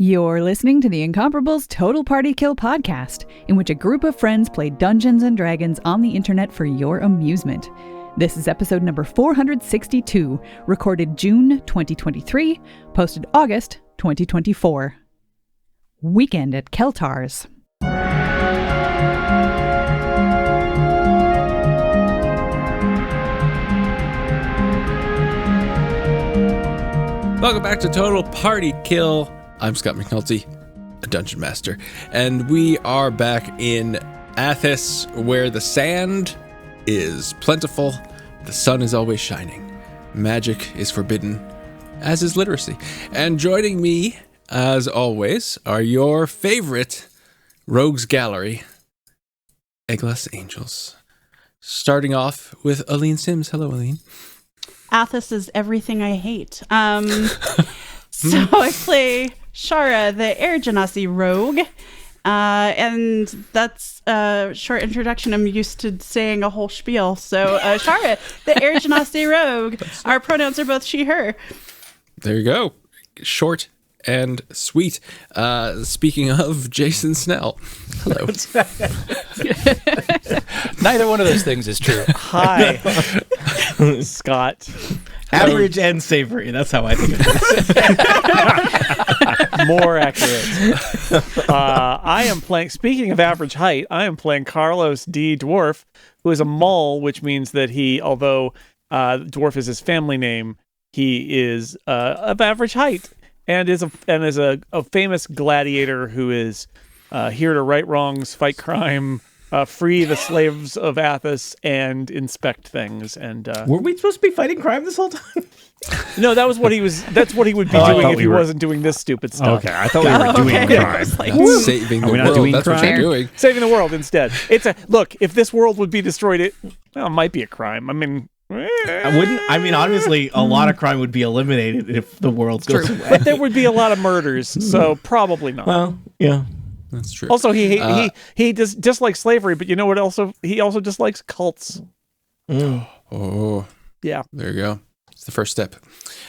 You're listening to the Incomparables Total Party Kill podcast, in which a group of friends play Dungeons and Dragons on the internet for your amusement. This is episode number 462, recorded June 2023, posted August 2024. Weekend at Keltar's. Welcome back to Total Party Kill. I'm Scott McNulty, a dungeon master, and we are back in Athos, where the sand is plentiful, the sun is always shining, magic is forbidden, as is literacy. And joining me, as always, are your favorite rogues gallery, Eggless Angels. Starting off with Aline Sims. Hello, Aline. Athos is everything I hate. So I play Shara, the Air Genasi rogue. And that's a short introduction. I'm used to saying a whole spiel. So Shara, the Air Genasi rogue. Our pronouns are both she, her. There you go. Short and sweet. Speaking of Jason Snell. Hello. Neither one of those things is true. Hi, Scott. Average and savory. That's how I think of it. More accurate. I am playing, speaking of average height, I am playing Carlos D. Dwarf, who is a Mull, which means that he, although Dwarf is his family name, he is of average height and is a famous gladiator who is here to right wrongs, fight crime, free the slaves of Athos, and inspect things. And were we supposed to be fighting crime this whole time? No, that was what he was. That's what he would be doing if he wasn't doing this stupid stuff. Okay, I thought we were doing crime. Saving the world. That's what you're doing. Saving the world instead. It's a look. If this world would be destroyed, it might be a crime. I mean. Obviously, a lot of crime would be eliminated if the world goes away. But there would be a lot of murders, so probably not. Well, yeah. That's true. Also, he dislikes slavery, but you know what? Also, he also dislikes cults. Oh, yeah. There you go. It's the first step.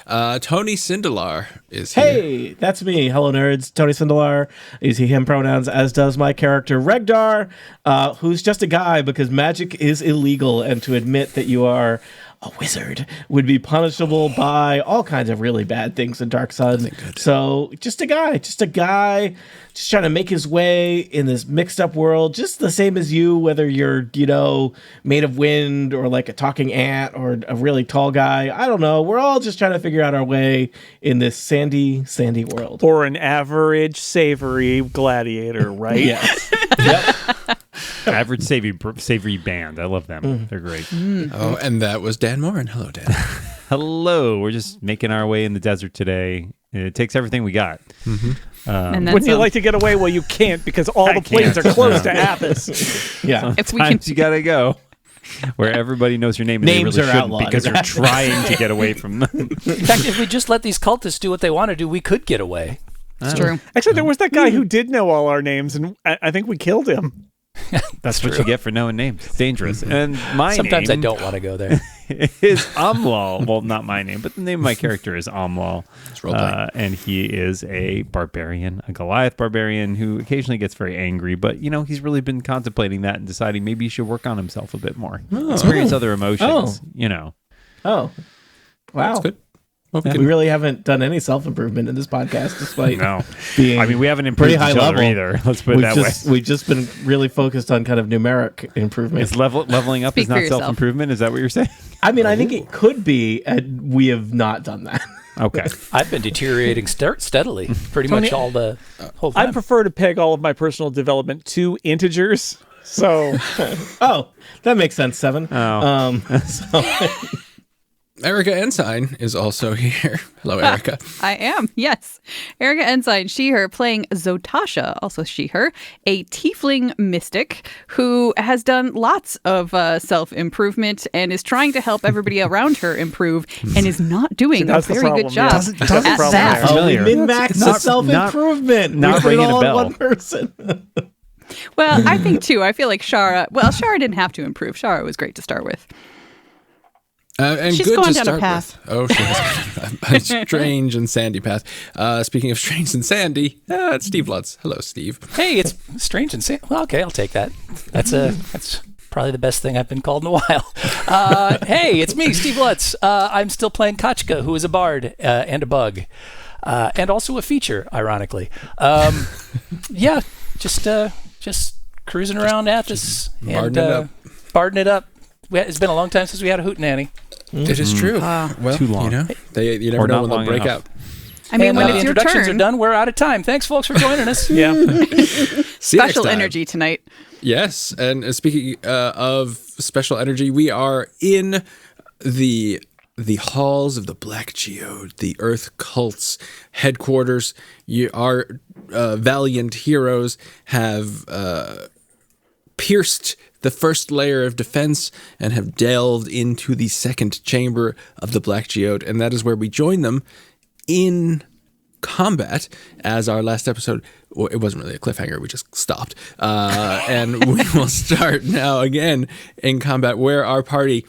Tony Sindelar is here. Hey, that's me. Hello, nerds. Tony Sindelar. I use he/him pronouns, as does my character Regdar, who's just a guy because magic is illegal, and to admit that you are a wizard would be punishable by all kinds of really bad things in Dark Sun. So just a guy, just trying to make his way in this mixed up world, just the same as you, whether you're, made of wind or like a talking ant or a really tall guy. I don't know. We're all just trying to figure out our way in this sandy world. Or an average savory gladiator, right? Yes. Yep. Average savory band. I love them. They're great. Oh, and that was Dan Morin. Hello, Dan. Hello. We're just making our way in the desert today. It takes everything we got. Wouldn't you like to get away? Well, you can't because all the planes are closed to Athos. Yeah. Sometimes you gotta go where everybody knows your name and Names they really are shouldn't outlawed. because you're trying to get away from them. In fact, if we just let these cultists do what they want to do, we could get away. It's true. Actually, there was that guy who did know all our names, and I think we killed him. That's what you get for knowing names. It's dangerous. And Sometimes name I don't want to go there. is Omlöl. Well, not my name, but the name of my character is Omlöl. And he is a barbarian, a Goliath barbarian who occasionally gets very angry, but he's really been contemplating that and deciding maybe he should work on himself a bit more. Experience other emotions, Oh, wow. That's good. Well, We really haven't done any self-improvement in this podcast, despite being we haven't improved pretty high each other level either. Let's put it that way. We've just been really focused on kind of numeric improvement. Is leveling up Speak is for not yourself. self-improvement? Is that what you're saying? I mean, I think it could be, and we have not done that. Okay. I've been deteriorating steadily, pretty much all the whole time. I prefer to peg all of my personal development to integers. So, Oh, that makes sense, 7. Erica Ensign is also here. Hello, Erica. I am, yes. Erica Ensign, she, her, playing Zotasha, also she, her, a tiefling mystic who has done lots of self-improvement and is trying to help everybody around her improve and is not doing a very good job Doesn't at problem that. there. We min-max the self-improvement. not We put it ringing a all bell. on one person. Well, I think, too, I feel like Shara didn't have to improve. Shara was great to start with. And She's good going to down a start path. with. Oh, she has a strange and sandy path. Speaking of strange and sandy, it's Steve Lutz. Hello, Steve. Hey, it's strange and well, okay, I'll take that. That's probably the best thing I've been called in a while. Hey, it's me, Steve Lutz. I'm still playing Kachka, who is a bard and a bug, and also a feature, ironically. Yeah, just cruising around Athos and barding it up. It's been a long time since we had a hootenanny. It is true. Well, Too long. You never know when they'll break out. I mean, And when the it's your introductions turn, are done, we're out of time. Thanks, folks, for joining us. Yeah. See you next special time. energy tonight. Yes, and speaking of special energy, we are in the halls of the Black Geode, the Earth Cult's headquarters. Our valiant heroes have pierced the first layer of defense and have delved into the second chamber of the Black Geode, and that is where we join them in combat. As our last episode, well, it wasn't really a cliffhanger, we just stopped, and we will start now again in combat, where our party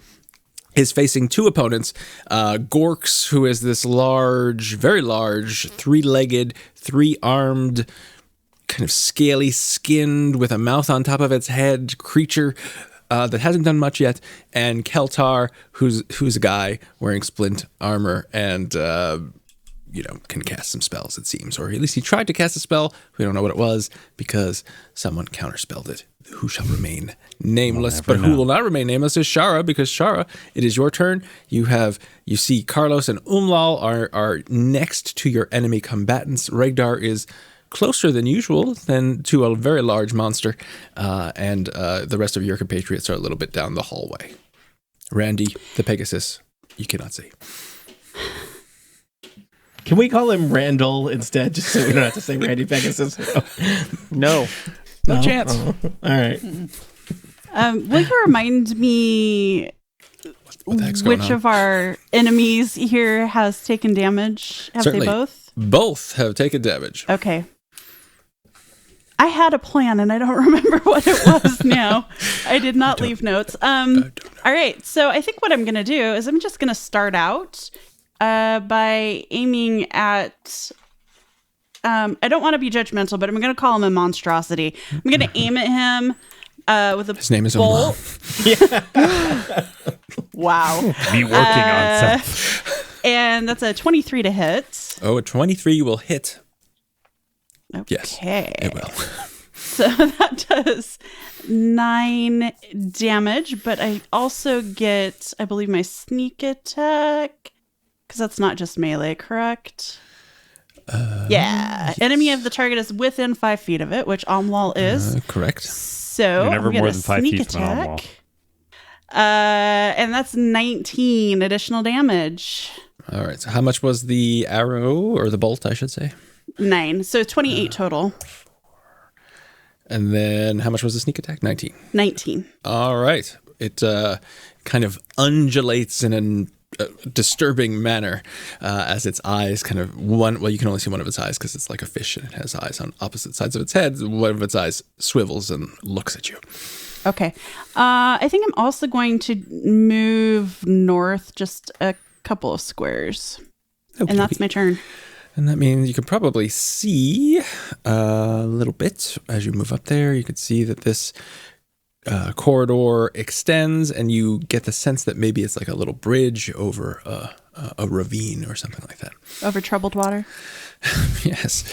is facing two opponents. Gorks, who is this large, very large, three-legged, three-armed, kind of scaly skinned with a mouth on top of its head creature that hasn't done much yet, and Keltar, who's a guy wearing splint armor and can cast some spells, it seems, or at least he tried to cast a spell. We don't know what it was because someone counterspelled it. Who shall remain nameless? But who will not remain nameless is Shara, because Shara, it is your turn. You see Carlos and Omlöl are next to your enemy combatants. Regdar is closer than usual to a very large monster, and the rest of your compatriots are a little bit down the hallway. Randy, the Pegasus, you cannot see. Can we call him Randall instead, just so we don't have to say Randy Pegasus? No. No chance. All right. Will you remind me What the heck's going which on? of our enemies here has taken damage? Have Certainly. they both? Both have taken damage. Okay. I had a plan and I don't remember what it was now. I did not leave notes. All right. So I think what I'm going to do is I'm just going to start out by aiming at... I don't want to be judgmental, but I'm going to call him a monstrosity. I'm going to aim at him with a His name is bolt. Omlöl. Wow. Be working on something. And that's a 23 to hit. Oh, a 23 will hit. Okay. Yes, it will. So that does 9 damage, but I also get, I believe, my sneak attack, because that's not just melee, correct? Yes. Enemy of the target is within 5 feet of it, which Omlöl is. Correct. So You're never I'm gonna more than 5 sneak feet from an attack. And that's 19 additional damage. All right. So how much was the arrow, or the bolt, I should say? 9. So 28 total. And then how much was the sneak attack? 19. 19. All right. It kind of undulates in a disturbing manner as its eyes kind of you can only see one of its eyes because it's like a fish and it has eyes on opposite sides of its head. One of its eyes swivels and looks at you. Okay. I think I'm also going to move north just a couple of squares. Okay. And that's my turn. And that means you can probably see a little bit as you move up there. You can see that this corridor extends, and you get the sense that maybe it's like a little bridge over a ravine or something like that. Over troubled water. Yes.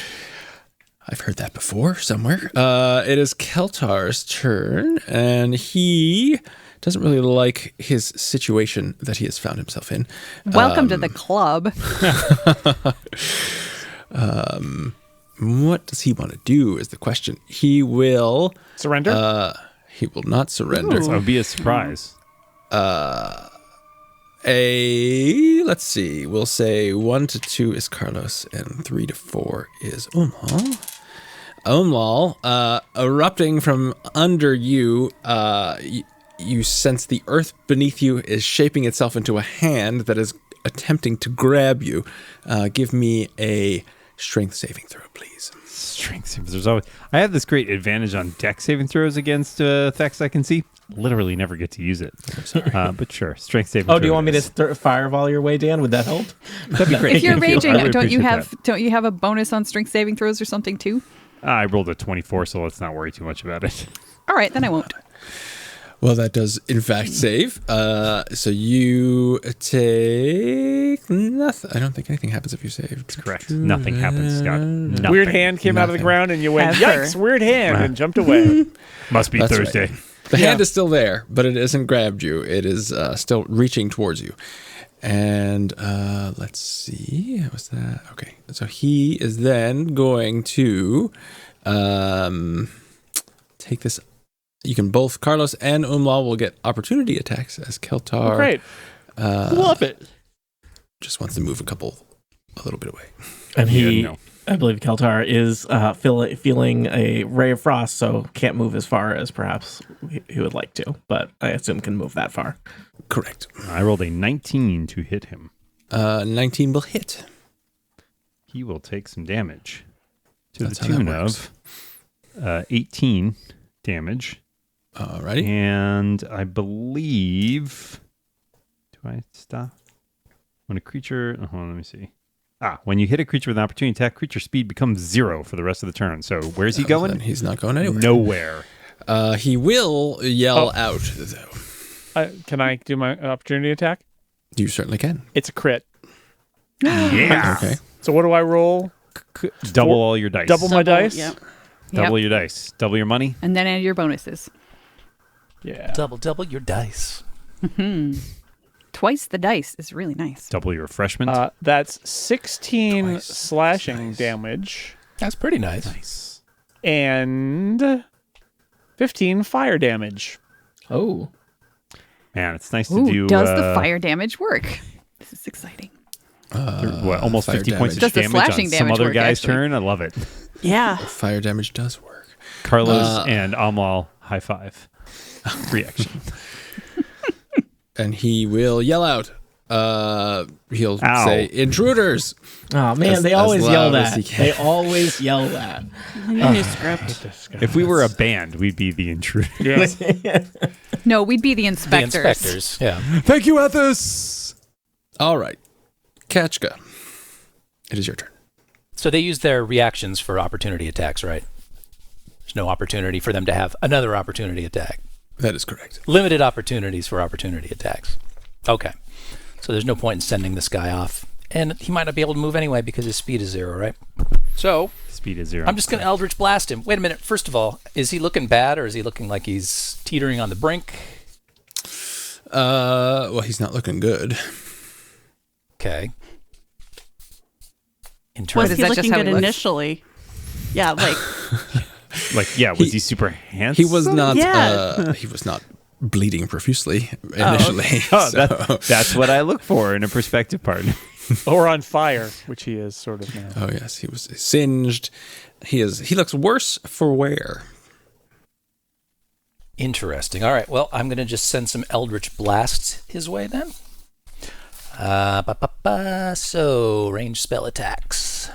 I've heard that before somewhere. It is Keltar's turn, and he doesn't really like his situation that he has found himself in. Welcome to the club. What does he want to do is the question. He will... Surrender? He will not surrender. So it would be a surprise. Let's see. We'll say 1 to 2 is Carlos, and 3 to 4 is Omlöl. Omlöl, erupting from under you, you sense the earth beneath you is shaping itself into a hand that is attempting to grab you. Give me a strength saving throw, please. Strength savings. There's always. I have this great advantage on deck saving throws against effects I can see. Literally never get to use it. But sure, strength saving. Oh, do you want me to fireball your way, Dan? Would that help? That'd be great. If you're raging, I really don't you appreciate have a bonus on strength saving throws or something too? I rolled a 24, so let's not worry too much about it. All right, then I won't. Well, that does, in fact, save. So you take nothing. I don't think anything happens if you save. Correct. Nothing happens, Scott. Nothing. Weird hand came out of the ground, and you went, "Yikes! Weird hand," and jumped away. Must be That's Thursday. right. The hand is still there, but it hasn't grabbed you. It is still reaching towards you. And let's see. What's that? Okay. So he is then going to take this. You can both, Carlos and Omlöl will get opportunity attacks as Keltar. Oh, great. Love it. Just wants to move a little bit away. And I believe Keltar is feeling a ray of frost, so can't move as far as perhaps he would like to, but I assume can move that far. Correct. I rolled a 19 to hit him. 19 will hit. He will take some damage to That's the how that tune of 18 damage. Alrighty. And I believe... Do I stop? When a creature... hold on, let me see. When you hit a creature with an opportunity attack, creature speed becomes 0 for the rest of the turn. So where's he going? He's not going anywhere. Nowhere. He will yell out, though. Can I do my opportunity attack? You certainly can. It's a crit. Yeah. Okay. So what do I roll? Double all your dice. Double my dice? Yep. Double your dice. Double your money. And then add your bonuses. Yeah. Double your dice. Twice the dice is really nice. Double your refreshment. That's 16 Twice slashing nice. damage That's pretty nice. Nice. and 15 fire damage. Oh. Man, it's nice Ooh, to do... does the fire damage work? This is exciting. Almost fire 50 damage. points of Does the damage on slashing some damage other work, guy's actually? turn. I love it. Yeah. Fire damage does work. Carlos and Omlöl, high five. Reaction. And he will yell out. He'll Ow. say, "Intruders!" Oh, man, As- they as always yell loud as that. he can. They always yell that. New script. If we were a band, we'd be the intruder. Yes. No, we'd be the The inspectors. inspectors. Yeah. Thank you, Athos. All right. Kachka, it is your turn. So they use their reactions for opportunity attacks, right? There's no opportunity for them to have another opportunity attack. That is correct. Limited opportunities for opportunity attacks. Okay. So there's no point in sending this guy off. And he might not be able to move anyway because his speed is 0, right? So Speed is 0. I'm just going to Eldritch Blast him. Wait a minute. First of all, is he looking bad or is he looking like he's teetering on the brink? Well, he's not looking good. Okay. In Was terms Is he that just looking how good he looks? initially? Yeah, like was he super handsome? He was not. Yeah. He was not bleeding profusely initially. Oh, so- that's what I look for in a prospective partner. Or on fire, which he is sort of now. Oh yes, he was singed. He looks worse for wear. Interesting. All right. Well, I'm going to just send some Eldritch Blasts his way then. So, range spell attacks.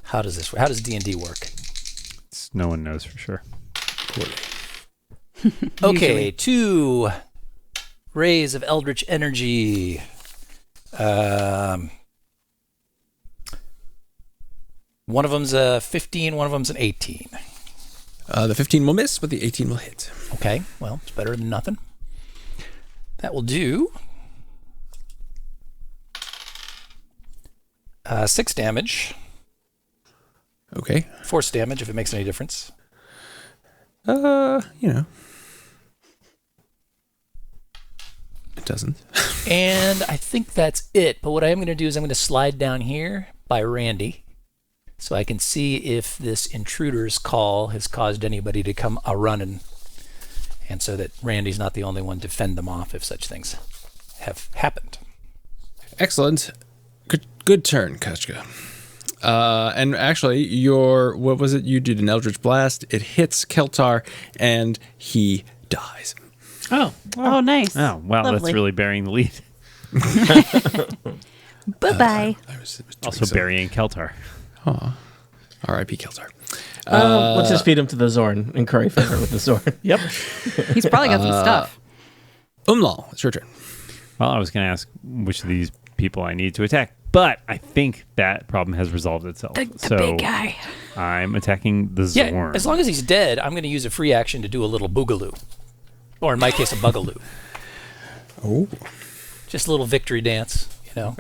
How does this work? How does D&D work? No one knows for sure. Okay, 2 rays of Eldritch Energy. One of them's a 15, one of them's an 18. The 15 will miss, but the 18 will hit. Okay, well, it's better than nothing. That will do 6 damage. Okay. Force damage, if it makes any difference. It doesn't. And I think that's it. But what I am going to do is I'm going to slide down here by Randy so I can see if this intruder's call has caused anybody to come a-running. And so that Randy's not the only one to fend them off if such things have happened. Excellent. Good turn, Kachka. And actually, what was it? You did an Eldritch Blast. It hits Keltar, and he dies. oh nice. Oh, wow, Lovely. that's really bearing the lead. Bye-bye. I was doing Also so. burying Keltar. R.I.P. Keltar. Let's just feed him to the Zorn and curry favor with the Zorn. Yep. He's probably got some stuff. Umlal, it's your turn. Well, I was going to ask which of these people I need to attack, but I think that problem has resolved itself. The big guy. I'm attacking the Yeah, Zorn. as long as he's dead, I'm going to use a free action to do a little bugaloo. Or in my case, a bugaloo. Oh. Just a little victory dance, you know.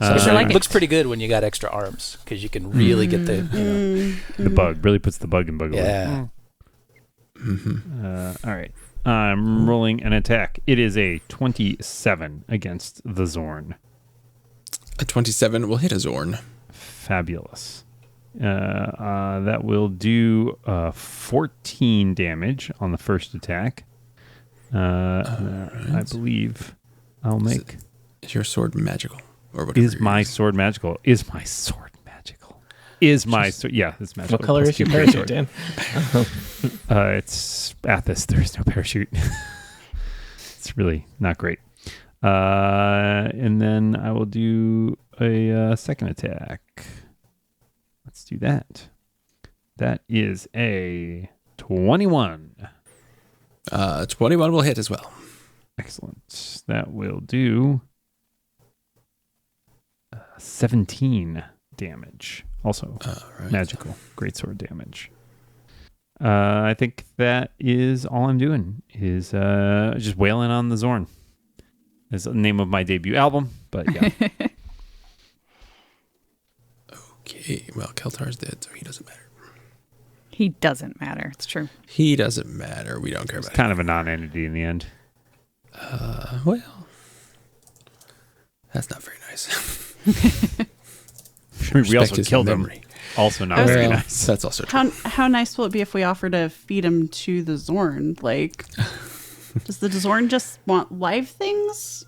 I like it it. looks pretty good when you got extra arms because you can really get the, The bug really puts the bug in Bugaloo. yeah. All right. I'm rolling an attack. It is a 27 against the Zorn. A 27 will hit a Zorn. Fabulous. That will do 14 damage on the first attack. I believe I'll make. Is your sword magical? Or whatever Is my sword magical? Is my sword magical? Is my sword? Yeah, it's magical. What color Plus is your 2 parachute, sword. Dan? It's Athos. There is no parachute. It's really not great. And then I will do a second attack. Let's do that. That is a 21. 21 will hit as well. Excellent. That will do 17 damage. Also Right. magical. Greatsword damage. I think that is all I'm doing is just wailing on the Zorn. Is the name of my debut album, but yeah. Okay, well, Keltar's dead, so he doesn't matter. He doesn't matter. It's true. He doesn't matter. We don't care It's about kind of a non-entity in the end. it. Well, that's not very nice. We also Respect his killed him. memory. Also not very Well, nice. that's also true. How nice will it be if we offer to feed him to the Zorn? Like, does the Zorn just want live things?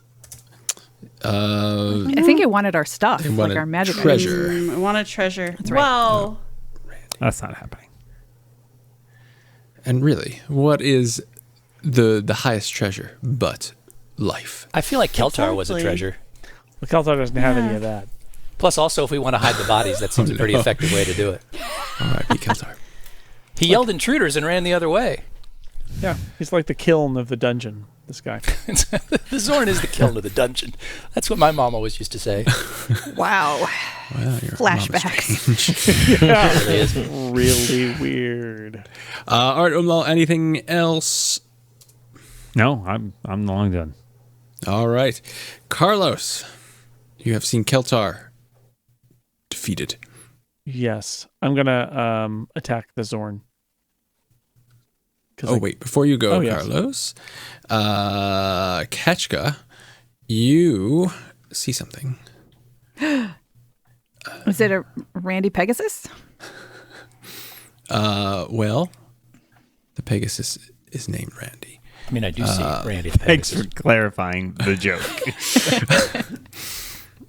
Uh, I think it wanted our stuff, It like wanted our magic treasure. items. I want a treasure. That's right. Well, That's not happening. and really, what is the highest treasure but life? I feel like Keltar was a Exactly. treasure. Well, Keltar doesn't have any of that. Plus, also, if we want to hide the bodies, that seems a pretty effective way to do it. All right, be Keltar. He yelled intruders and ran the other way. Yeah, he's like the kiln of the dungeon. This guy. The Zorn is the kiln of the dungeon. That's what my mom always used to say. Wow. Well, your mom is Flashbacks. strange. Yeah, It really is. really weird. All right, Umlal, anything else? No, I'm long done. All right. Carlos, you have seen Keltar defeated. Yes, I'm gonna attack the Zorn. Oh, wait, before you go, Oh, yes. Carlos, Ketchka, you see something. Is it a Randy Pegasus? Well, the Pegasus is named Randy. I mean, I do see Randy the Thanks Pegasus. for clarifying the joke.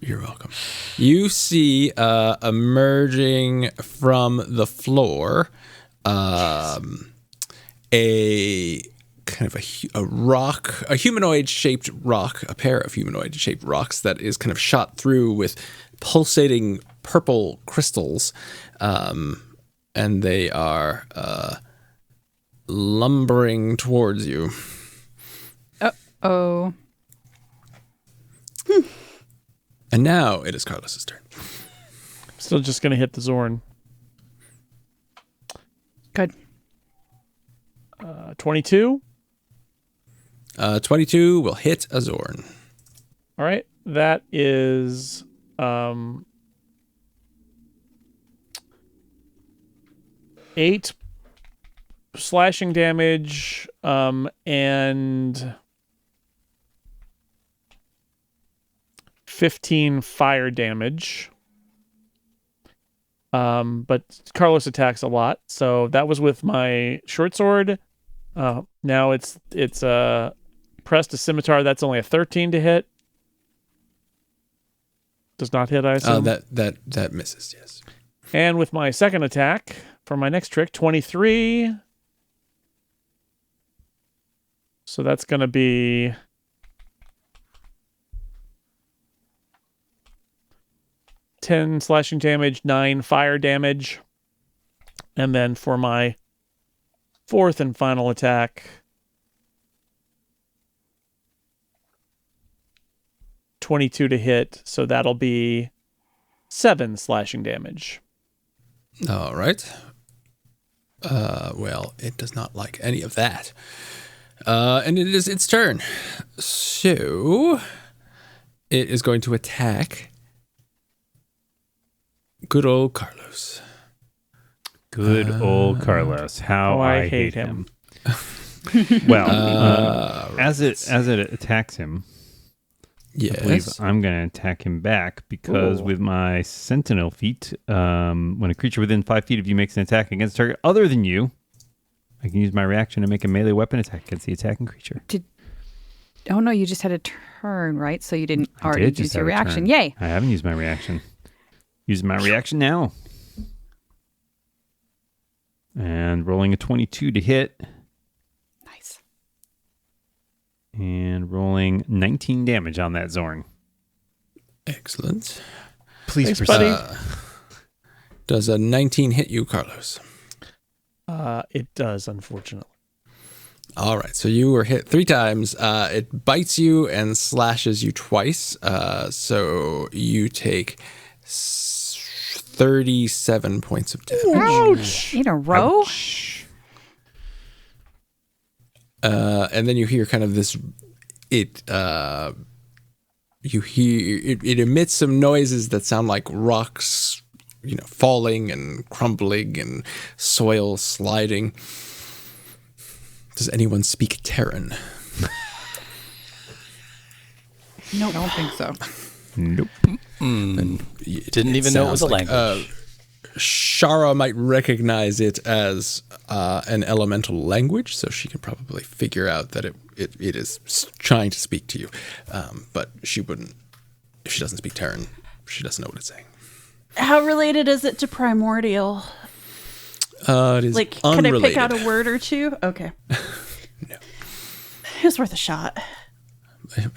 You're welcome. You see emerging from the floor a kind of a rock, a humanoid-shaped rock, a pair of humanoid-shaped rocks that is kind of shot through with pulsating purple crystals, and they are lumbering towards you. Oh. And now it is Carlos's turn. Still just gonna hit the Zorn. Good. 22. 22 will hit a Zorn. All right, that is 8 slashing damage and 15 fire damage. But Carlos attacks a lot, so that was with my short sword. Now it's pressed to scimitar. That's only a 13 to hit. Does not hit, I assume. That misses, yes. And with my second attack for my next trick, 23. So that's going to be 10 slashing damage, 9 fire damage. And then for my fourth and final attack, 22 to hit, so that'll be 7 slashing damage. All right. Well, it does not like any of that. And it is its turn. So it is going to attack good old Carlos. Good old Carlos. How I hate him. Well, as it attacks him, yes. I believe I'm going to attack him back because with my Sentinel feat, when a creature within 5 feet of you makes an attack against a target other than you, I can use my reaction to make a melee weapon attack against the attacking creature. Oh no, you just had a turn, right? So you didn't I already did use just your have a reaction. turn. Yay! I haven't used my reaction. Using my reaction now. And rolling a 22 to hit. Nice. And rolling 19 damage on that Zorn. Excellent. Please Thanks, proceed. buddy. Does a 19 hit you, Carlos? It does, unfortunately. All right, so you were hit 3 times. It bites you and slashes you twice. So you take 37 points of damage. Ouch! In a row? And then you hear kind of this. You hear it emits some noises that sound like rocks, falling and crumbling and soil sliding. Does anyone speak Terran? No, I don't think so. Nope. Didn't even know it was a language. Shara might recognize it as an elemental language, so she can probably figure out that it is trying to speak to you. But she wouldn't, if she doesn't speak Terran, she doesn't know what it's saying. How related is it to primordial? It is Like, unrelated. can I pick out a word or two? Okay. No. It's worth a shot. I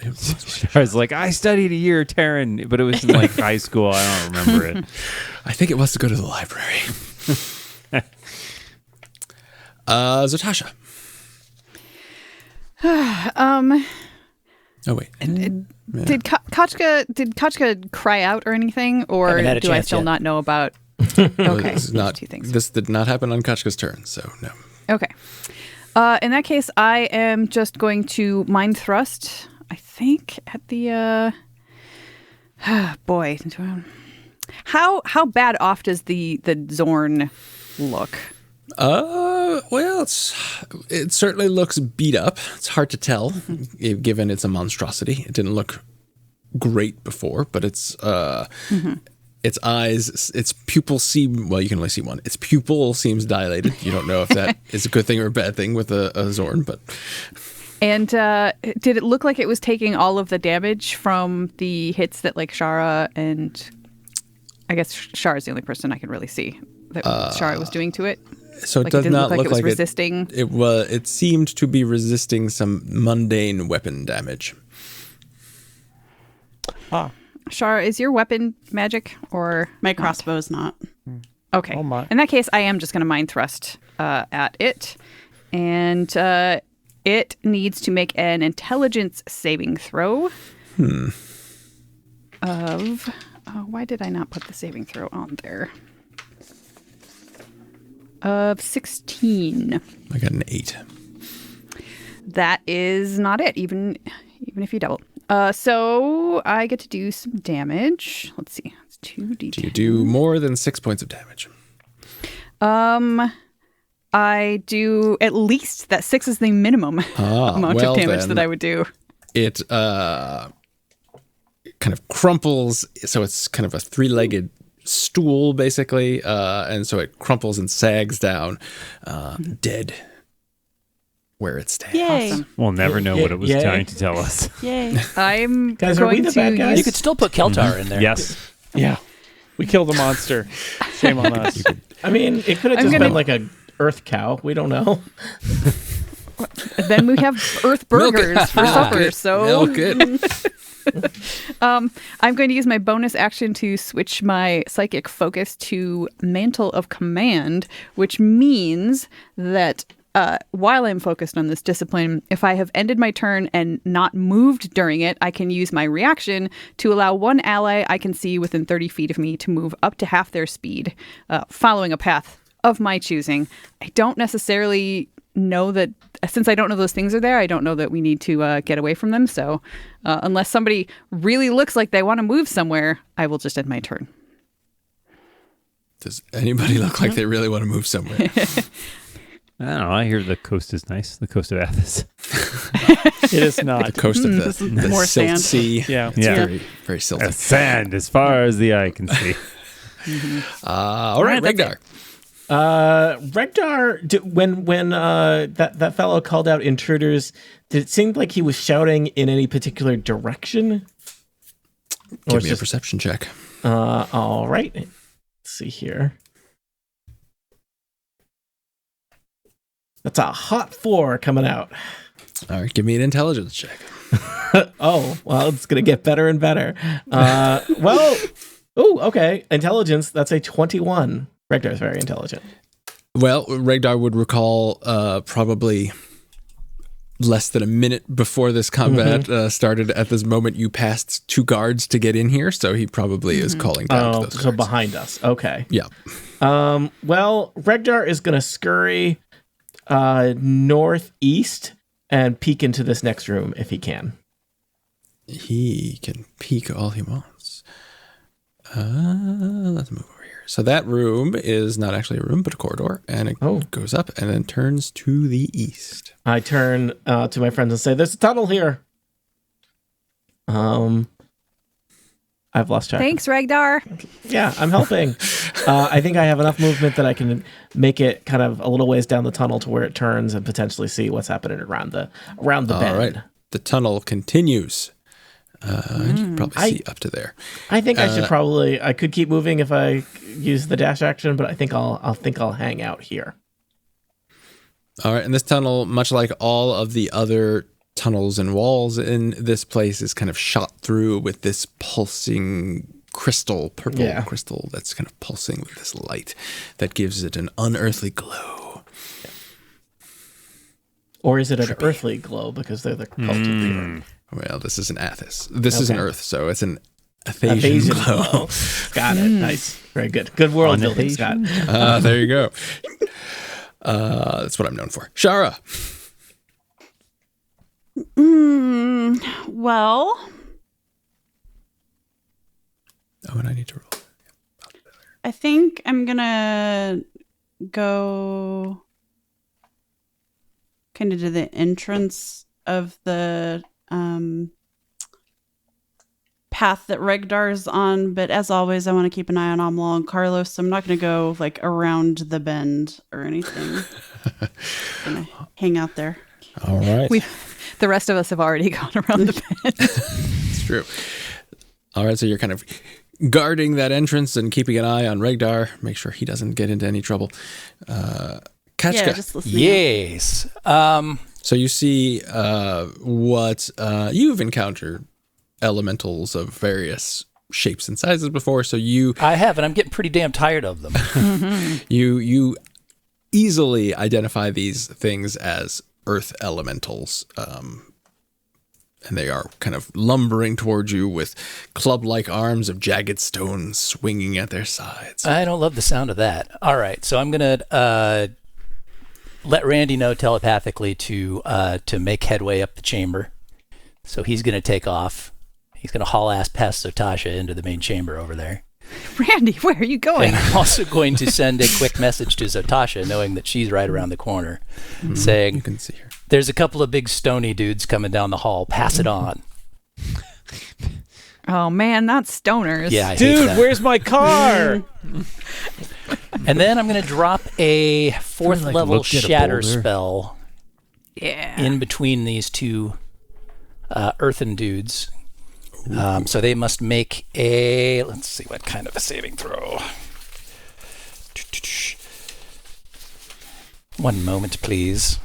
was like, I studied a year Terran, but it was in like high school. I don't remember it. I think it was to go to the library. Zotasha. Oh wait. Did Kachka cry out or anything, or Haven't had a do I chance still yet. not know about? Okay, This is not. two things. This did not happen on Kachka's turn, so no. Okay. In that case, I am just going to mind thrust. I think at the boy. How bad off does the Zorn look? Well, it certainly looks beat up. It's hard to tell, given it's a monstrosity. It didn't look great before, but its eyes, its pupils seem, well, you can only see one. Its pupil seems dilated. You don't know if that is a good thing or a bad thing with a Zorn, but... And did it look like it was taking all of the damage from the hits that like Shara and I guess Shara's the only person I can really see that Shara was doing to it? So it Like, does didn't not look like look it was like resisting. It seemed to be resisting some mundane weapon damage. Shara, is your weapon magic or My crossbow's not. okay? Oh my. In that case, I am just going to mind thrust at it, and it needs to make an intelligence saving throw. Of why did I not put the saving throw on there? Of 16. I got an 8. That is not it, even if you double. So I get to do some damage. Let's see. It's 2d10. Do you do more than 6 points of damage? I do at least that. 6 is the minimum amount of damage that I would do. It kind of crumples, so it's kind of a 3-legged stool, basically, and so it crumples and sags down, dead where it stands. Yay. Awesome. We'll never know what it was Yay. trying to tell us. Yay. I'm Guys, are we going the to bad guys? You could still put Keltar in there. Yes. Yeah. We killed a monster. Shame on us. I mean, it could have I'm just gonna- been like a earth cow. We don't know. Then we have Earth Milk it. burgers for Milk supper. it. So Milk it. I'm going to use my bonus action to switch my psychic focus to Mantle of Command, which means that while I'm focused on this discipline, if I have ended my turn and not moved during it, I can use my reaction to allow one ally I can see within 30 feet of me to move up to half their speed, following a path of my choosing. I don't necessarily know that, since I don't know those things are there, I don't know that we need to get away from them. So unless somebody really looks like they want to move somewhere, I will just end my turn. Does anybody look like they really want to move somewhere? I don't know. I hear the coast is nice. The coast of Athens. It is not. The coast of this is the more Silt sand. Sea. Yeah. It's Yeah. very, very silty. Sand as far as the eye can see. All right, Regdar. Regdar, when that fellow called out intruders, did it seem like he was shouting in any particular direction? Give me a perception check. All right. Let's see here. That's a hot 4 coming out. All right, give me an intelligence check. Oh, well, it's going to get better and better. Okay. Intelligence, that's a 21. Regdar's very intelligent. Well, Regdar would recall probably less than a minute before this combat started. At this moment, you passed 2 guards to get in here, so he probably is calling down to those guards. So behind us. Okay. Yeah. Well, Regdar is going to scurry northeast and peek into this next room if he can. He can peek all he wants. Let's move over here. So that room is not actually a room, but a corridor, and it goes up and then turns to the east. I turn to my friends and say, "There's a tunnel here." I've lost track. Thanks, Regdar. Yeah, I'm helping. I think I have enough movement that I can make it kind of a little ways down the tunnel to where it turns and potentially see what's happening around the bend. All right. The tunnel continues. And you can probably see up to there. I think I could keep moving if I use the dash action, but I think I'll hang out here. All right, and this tunnel, much like all of the other tunnels and walls in this place, is kind of shot through with this pulsing purple crystal that's kind of pulsing with this light that gives it an unearthly glow. Or is it an earthly glow because they're the cult of the earth? Well, this is an Athos. This is an Earth, so it's an Athasian glow. Got it. Nice. Very good. Good world building, Scott. There you go. That's what I'm known for. Shara. Well. Oh, and I need to roll. I think I'm going to go kind of to the entrance of the path that Regdar's on, but as always, I want to keep an eye on Omlöl and Carlos, so I'm not going to go like around the bend or anything. I'm going to hang out there. All right. The rest of us have already gone around the bend. It's true. All right, so you're kind of guarding that entrance and keeping an eye on Regdar, make sure he doesn't get into any trouble. Kachka. Yeah, just listening. Yes. So you see what you've encountered elementals of various shapes and sizes before. So I have, and I'm getting pretty damn tired of them. you easily identify these things as earth elementals. And they are kind of lumbering towards you with club-like arms of jagged stone swinging at their sides. I don't love the sound of that. All right, so I'm going to let Randy know telepathically to make headway up the chamber. So he's going to take off. He's going to haul ass past Zotasha into the main chamber over there. Randy, where are you going? And I'm also going to send a quick message to Zotasha, knowing that she's right around the corner, saying, You can see her. "There's a couple of big stony dudes coming down the hall. Pass it on." Oh man, not stoners. Yeah, I hate Dude, that. where's my car? And then I'm going to drop a 4th like level looked at a shatter boulder. spell Yeah. in between these two earthen dudes. So they must make a, let's see what kind of a saving throw. One moment, please.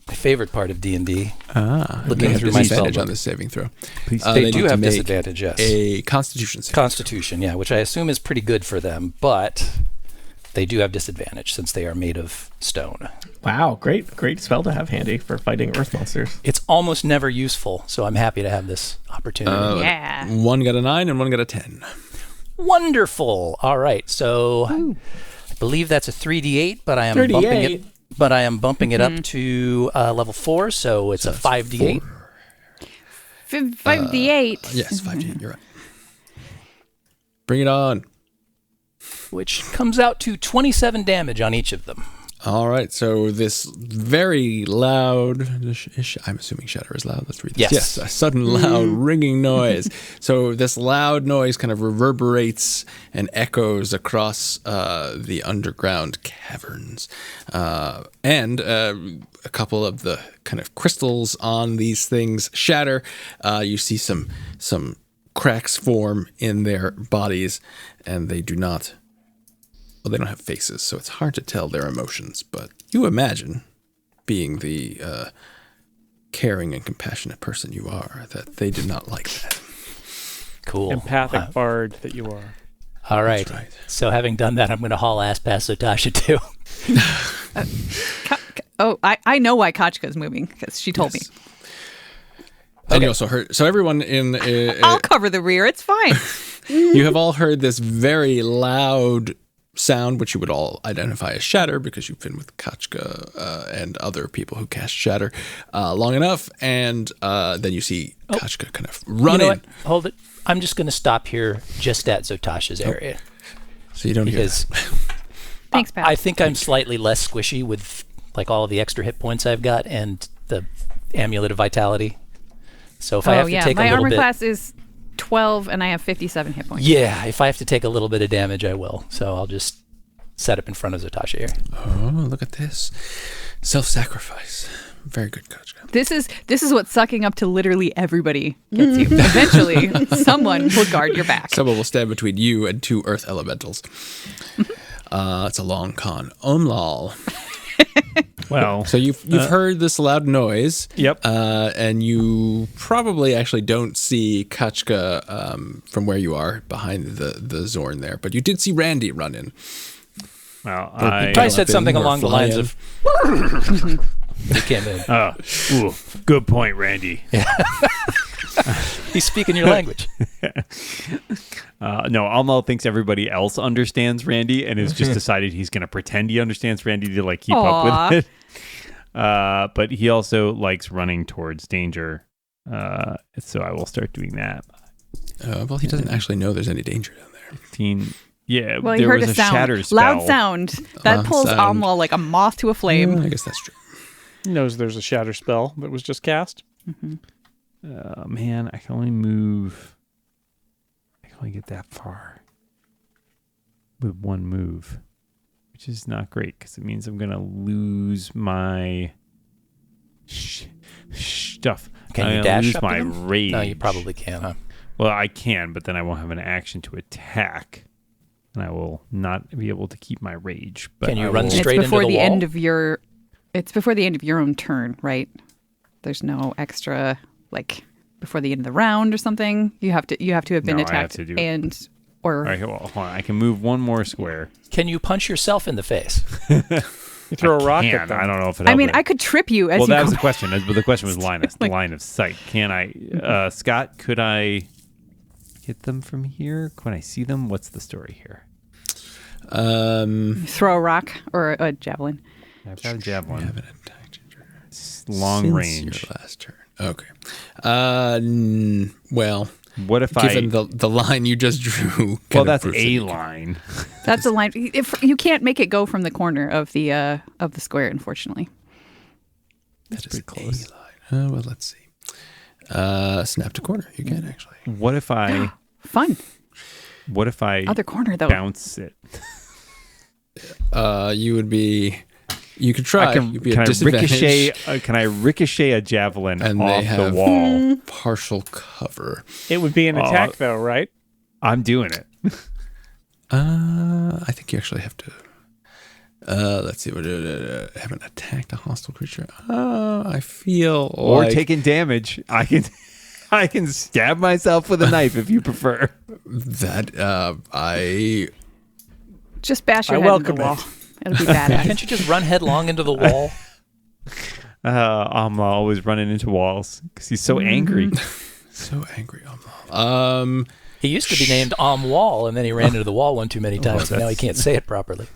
My favorite part of D&D. looking They through have my disadvantage spellbook. on this saving throw. Please They need do to have make disadvantage, yes. A Constitution save. Constitution, yeah, which I assume is pretty good for them, but they do have disadvantage since they are made of stone. Wow, great spell to have handy for fighting earth monsters. It's almost never useful, so I'm happy to have this opportunity. Yeah. One got a 9 and one got a 10. Wonderful. All right, so I believe that's a 3d8, but I am bumping it. 38. But I am bumping it up to level 4, so it's a 5d8. 5d8. Yes, 5d8. You're right. Bring it on. Which comes out to 27 damage on each of them. All right, so this very loud, I'm assuming shatter is loud. Let's read this. Yes. Yes, a sudden loud ringing noise. So this loud noise kind of reverberates and echoes across the underground caverns. And a couple of the kind of crystals on these things shatter. You see some cracks form in their bodies, and they do not... Well, they don't have faces, so it's hard to tell their emotions, but you imagine, being the caring and compassionate person you are, that they did not like that. Cool. Empathic bard that you are. All right. That's right. So having done that, I'm going to haul ass past Zotasha too. I know why Kachka's moving, because she told me. And you also heard, so everyone in... I'll cover the rear. It's fine. you have all heard this very loud sound, which you would all identify as shatter because you've been with Kachka and other people who cast shatter long enough, and then you see Kachka kind of run You know in. what? Hold it. I'm just going to stop here just at Zotasha's area. So you don't hear Because that. Thanks, Pat. I think I'm slightly less squishy with like all of the extra hit points I've got and the amulet of vitality. So if I have to take a my little armor bit... class is 12 and I have 57 hit points. Yeah, if I have to take a little bit of damage, I will. So I'll just set up in front of Zotasha here. Oh, look at this. Self-sacrifice. Very good, Kachka. This is what sucking up to literally everybody gets you. Eventually, someone will guard your back. Someone will stand between you and two earth elementals. It's a long con. Omlöl. Well, So you've heard this loud noise. Yep. And you probably actually don't see Kachka from where you are behind the Zorn there, but you did see Randy run in. well, Probably I've said been something more along the lines of... He came in. good point, Randy. He's speaking your language. No, Almal thinks everybody else understands Randy and has just decided he's going to pretend he understands Randy to like keep up with it. But he also likes running towards danger. So I will start doing that. Well, he doesn't actually know there's any danger down there. 15. Yeah, Well, you there heard was a a sound. shatter spell. Loud sound. That pulls sound. Omlöl like a moth to a flame. I guess that's true. He knows there's a shatter spell that was just cast. Man, I can only move. I can only get that far with one move, which is not great because it means I'm going to lose my stuff. Can you I'm dash lose up to my them? rage. No, you probably can, huh? Well, I can, but then I won't have an action to attack, and I will not be able to keep my rage. But Can you I run will- It's straight into before the the wall? end of your. It's before the end of your own turn, right? There's no extra like before the end of the round or something. You have to have been No, I have attacked to do- and or All right, well, hold on. I can move one more square. Can you punch yourself in the face? You throw a rock Can. at them. I don't know if it. I mean, I could trip you as Well, you that go was the by. question. But the question was line of sight. Can I, Scott? Could I hit them from here? Can I see them? What's the story here? Throw a rock or a javelin. I've got a javelin. Haven't attacked you It's long since range. your last turn. Okay. Well, What if given I? the line you just drew. Well, kind of that's proves that a you can- line. That's a line. If you can't make it go from the corner of the square, unfortunately. That is pretty close. a line. Well, let's see. Snap to corner. You can actually. What if I? Fun. What if I Other corner though. bounce it? You would be. You could try. You'd be at ricochet? disadvantage, Can I ricochet a javelin and off they have the wall? partial cover. It would be an attack, though, right? I'm doing it. I think you actually have to. Let's see. Haven't attacked a hostile creature. I feel Or like taking damage. I can stab myself with a knife if you prefer. that. I Just bash your I head into welcome the wall. it. It'll be badass. Can't you just run headlong into the wall? I'm always running into walls because he's so angry. so angry. He used to be named Wall, and then he ran into the wall one too many times, and now he can't say it properly.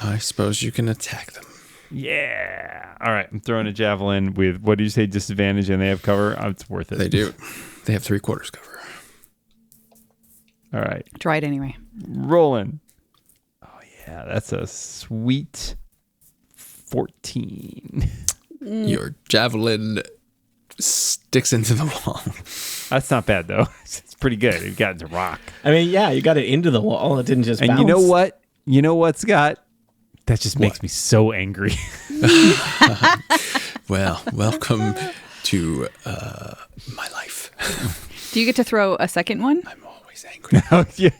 I suppose you can attack them. Yeah. All right. I'm throwing a javelin with, what do you say, disadvantage, and they have cover? It's worth it. They do. They have 3/4 cover. All right. Try it anyway. Rolling. Oh, yeah. That's a sweet 14. Your javelin sticks into the wall. That's not bad, though. It's pretty good. It got into rock. I mean, yeah, you got it into the wall. It didn't just And bounce. you know what? You know what, Scott? That just makes me so angry. Well, welcome to my life. Do you get to throw a second one? I'm always angry. Yeah,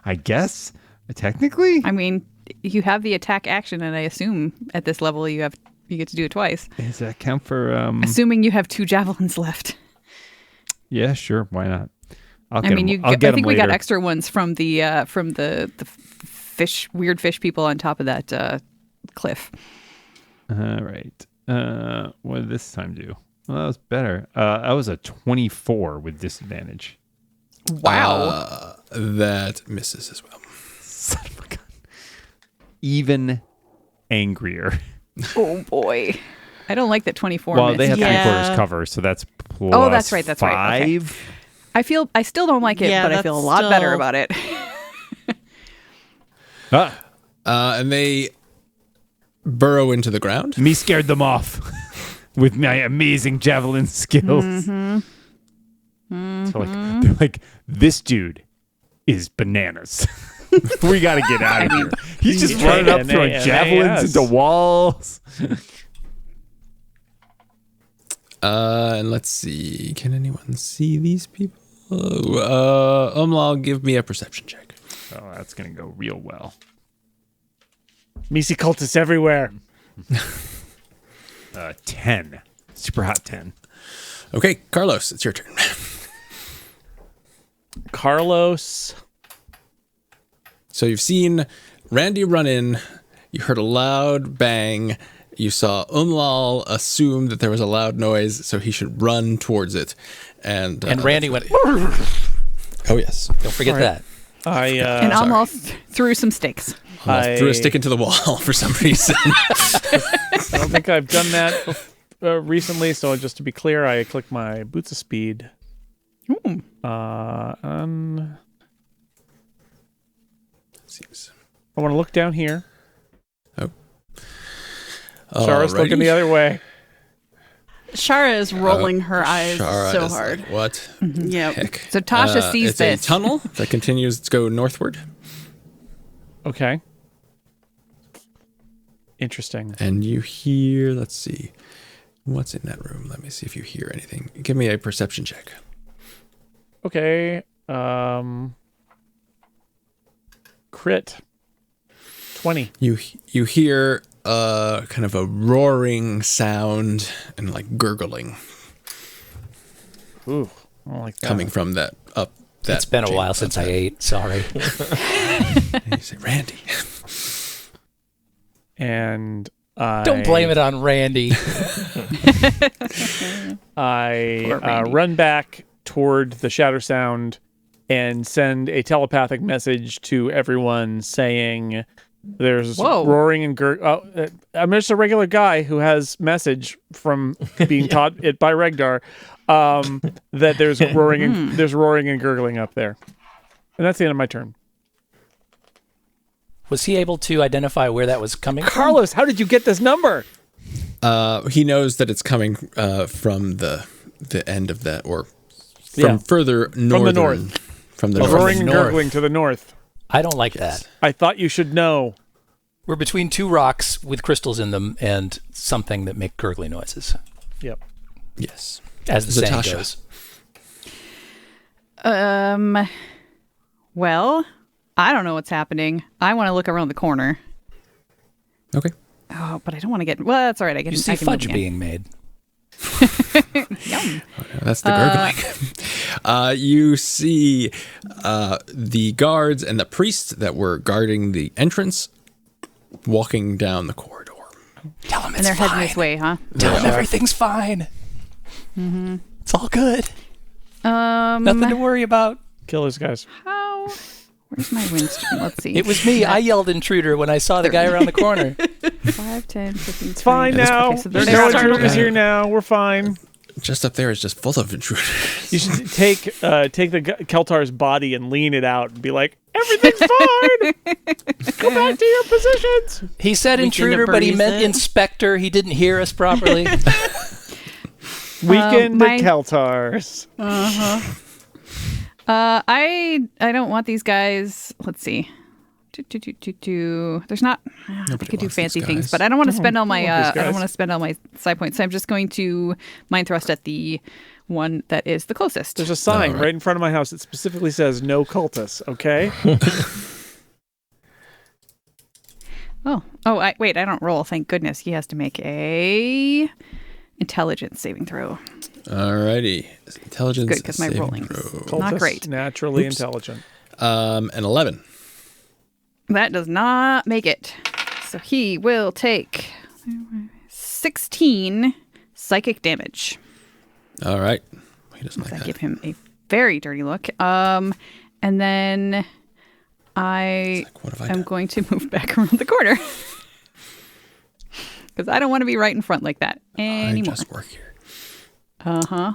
I guess, technically. I mean, you have the attack action, and I assume at this level you get to do it twice. Does that count for... Assuming you have 2 javelins left. Yeah, sure. Why not? I'll I get mean, I'll get I think them we got later. extra ones from the weird fish people on top of that cliff. All right. What did this time do? Well, that was better. That was a 24 with disadvantage. Wow. That misses as well. Son of a gun. Even angrier. Oh boy. I don't like that 24 Well, missed. they have Yeah. 3/4 cover, so that's plus Oh, that's right, that's right, okay. 5. I still don't like it, Yeah, but I that's feel a lot better still- about it. And they burrow into the ground. Me scared them off with my amazing javelin skills. So they're like, this dude is bananas. We got to get out of here. He's just running up throwing javelins into walls. And let's see. Can anyone see these people? Omlöl, give me a perception check. Oh, that's going to go real well. Me see cultists everywhere. 10. Super hot 10. Okay, Carlos, it's your turn. Carlos. So you've seen Randy run in. You heard a loud bang. You saw Omlöl assume that there was a loud noise, so he should run towards it. And Randy went, oh, yes. don't forget that. And almost threw some stakes. Omlöl threw a stick into the wall for some reason. I don't think I've done that recently, so just to be clear, I click my boots of speed. Seems. I want to look down here. Oh. Shara's looking the other way. Shara is rolling her eyes Shara so is hard. like, what? Yep. Heck. So Tasha sees it's this. a tunnel that continues to go northward. Okay. Interesting. And you hear, let's see, what's in that room? Let me see if you hear anything. Give me a perception check. Okay. Crit. 20. You hear kind of a roaring sound and like gurgling Ooh, I don't like that. coming from that up. That It's been a chamber while since I outside. ate. Sorry. And you say, Randy. And Don't blame it on Randy. I Randy. run back toward the shatter sound and send a telepathic message to everyone saying there's Whoa. roaring and I'm just a regular guy who has message from being taught it by Regdar that there's roaring and gurgling up there. And that's the end of my turn. Was he able to identify where that was coming from? Carlos, how did you get this number? He knows that it's coming from the end of that, or from further northern. north. From the Oh, north. from Roaring the and north. gurgling to the north. I don't like that. I thought you should know. We're between 2 rocks with crystals in them and something that make gurgly noises, Yep. Yes. as the saying Zotasha. goes. Well, I don't know what's happening. I want to look around the corner. Okay. Oh, but I don't want to get. Well, that's all right. You see I can move fudge again. being made. Yum. That's the gurgling. You see the guards and the priests that were guarding the entrance walking down the corridor. Tell them it's And they're fine. heading this way, huh? Tell them everything's fine. Mm-hmm. It's all good. Nothing to worry about. Kill those guys. How? Where's my wind stream? Let's see. It was me. I yelled intruder when I saw the guy around the corner. 5, 10, 15, It's fine 20. now. Okay, so There's they're no startled. intruders here now. We're fine. Just up there is just full of intruders. You should take the Keltar's body and lean it out and be like, everything's fine. Go back to your positions. He said Weekend intruder, at but he Bernie's meant it. inspector. He didn't hear us properly. Weekend my- at Keltar's. I don't want these guys. Let's see. There's not. I Nobody could do wants these fancy things, guys. but I don't want to spend all my. want these I don't guys. want to spend all my side points. So I'm just going to mind thrust at the one that is the closest. There's a sign All right. right in front of my house that specifically says no cultists, okay? Wait, I don't roll. Thank goodness. He has to make a intelligence saving throw. Alrighty. Intelligence. Good, 'cause my saving rolling's throw. Not Cultists, great. Naturally Oops. intelligent. An 11. That does not make it. So he will take 16 psychic damage. All right. He doesn't like I that. give him a very dirty look. And then I What have I am done? going to move back around the corner. Because I don't want to be right in front like that I anymore. just work here.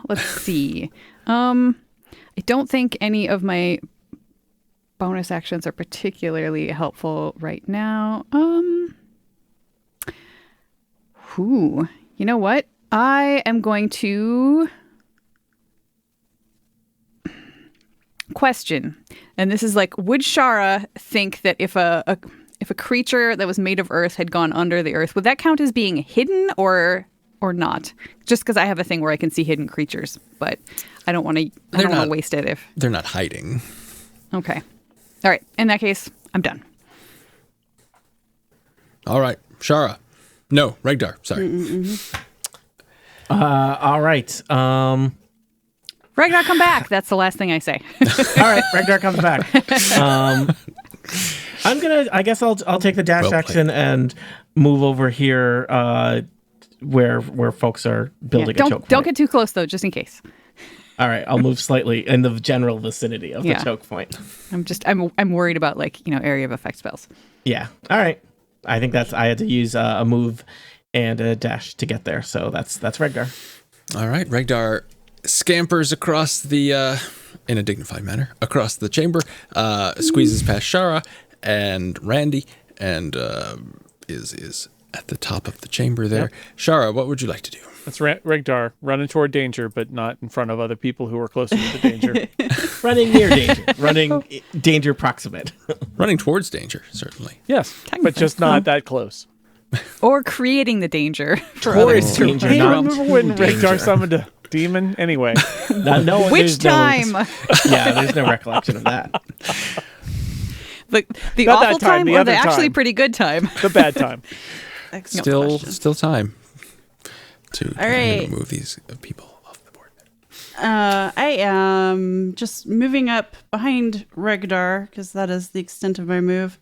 Let's see. I don't think any of my bonus actions are particularly helpful right now. You know what? I am going to question. And this is like, would Shara think that if a creature that was made of earth had gone under the earth, would that count as being hidden or not? Just because I have a thing where I can see hidden creatures, but I don't want to. I don't want to waste it. If They're not hiding. okay, all right. In that case, I'm done. All right. Shara. No, Regdar. Sorry. All right. Regdar, come back. That's the last thing I say. All right, Regdar comes back. I guess I'll take the dash Well played. action and move over here where folks are building a choke point. Don't get too close though, just in case. All right, I'll move slightly in the general vicinity of Yeah. the choke point. I'm worried about area of effect spells. Yeah. All right. I think I had to use a move and a dash to get there, so that's Regdar. All right. Regdar scampers across the, in a dignified manner, across the chamber, squeezes past Shara and Randy, and is at the top of the chamber there. Yep. Shara, what would you like to do? That's Regdar running toward danger, but not in front of other people who are closer to the danger. Running near danger. Running danger proximate. Running towards danger, certainly. Yes, Technically. but just not that close. Or creating the danger for Towards others to danger, run. not Remember when to danger. Regdar summoned a demon? Anyway, No, Which time? Yeah, there's no recollection of that. The Not that awful time, time the or other the actually time. pretty good time? the bad time. Still time to All right. move these people off the board. I am just moving up behind Regdar because that is the extent of my move.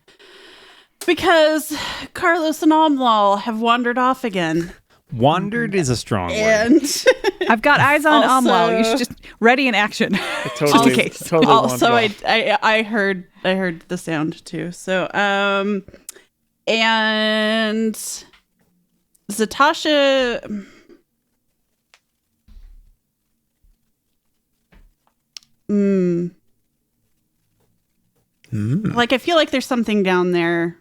Because Carlos and Omlöl have wandered off again. Wandered is a strong word. And I've got eyes on Also- Omlöl. You should just ready in action. Totally, in case. totally also wandered off. I heard the sound too. So and Zotasha like I feel like there's something down there.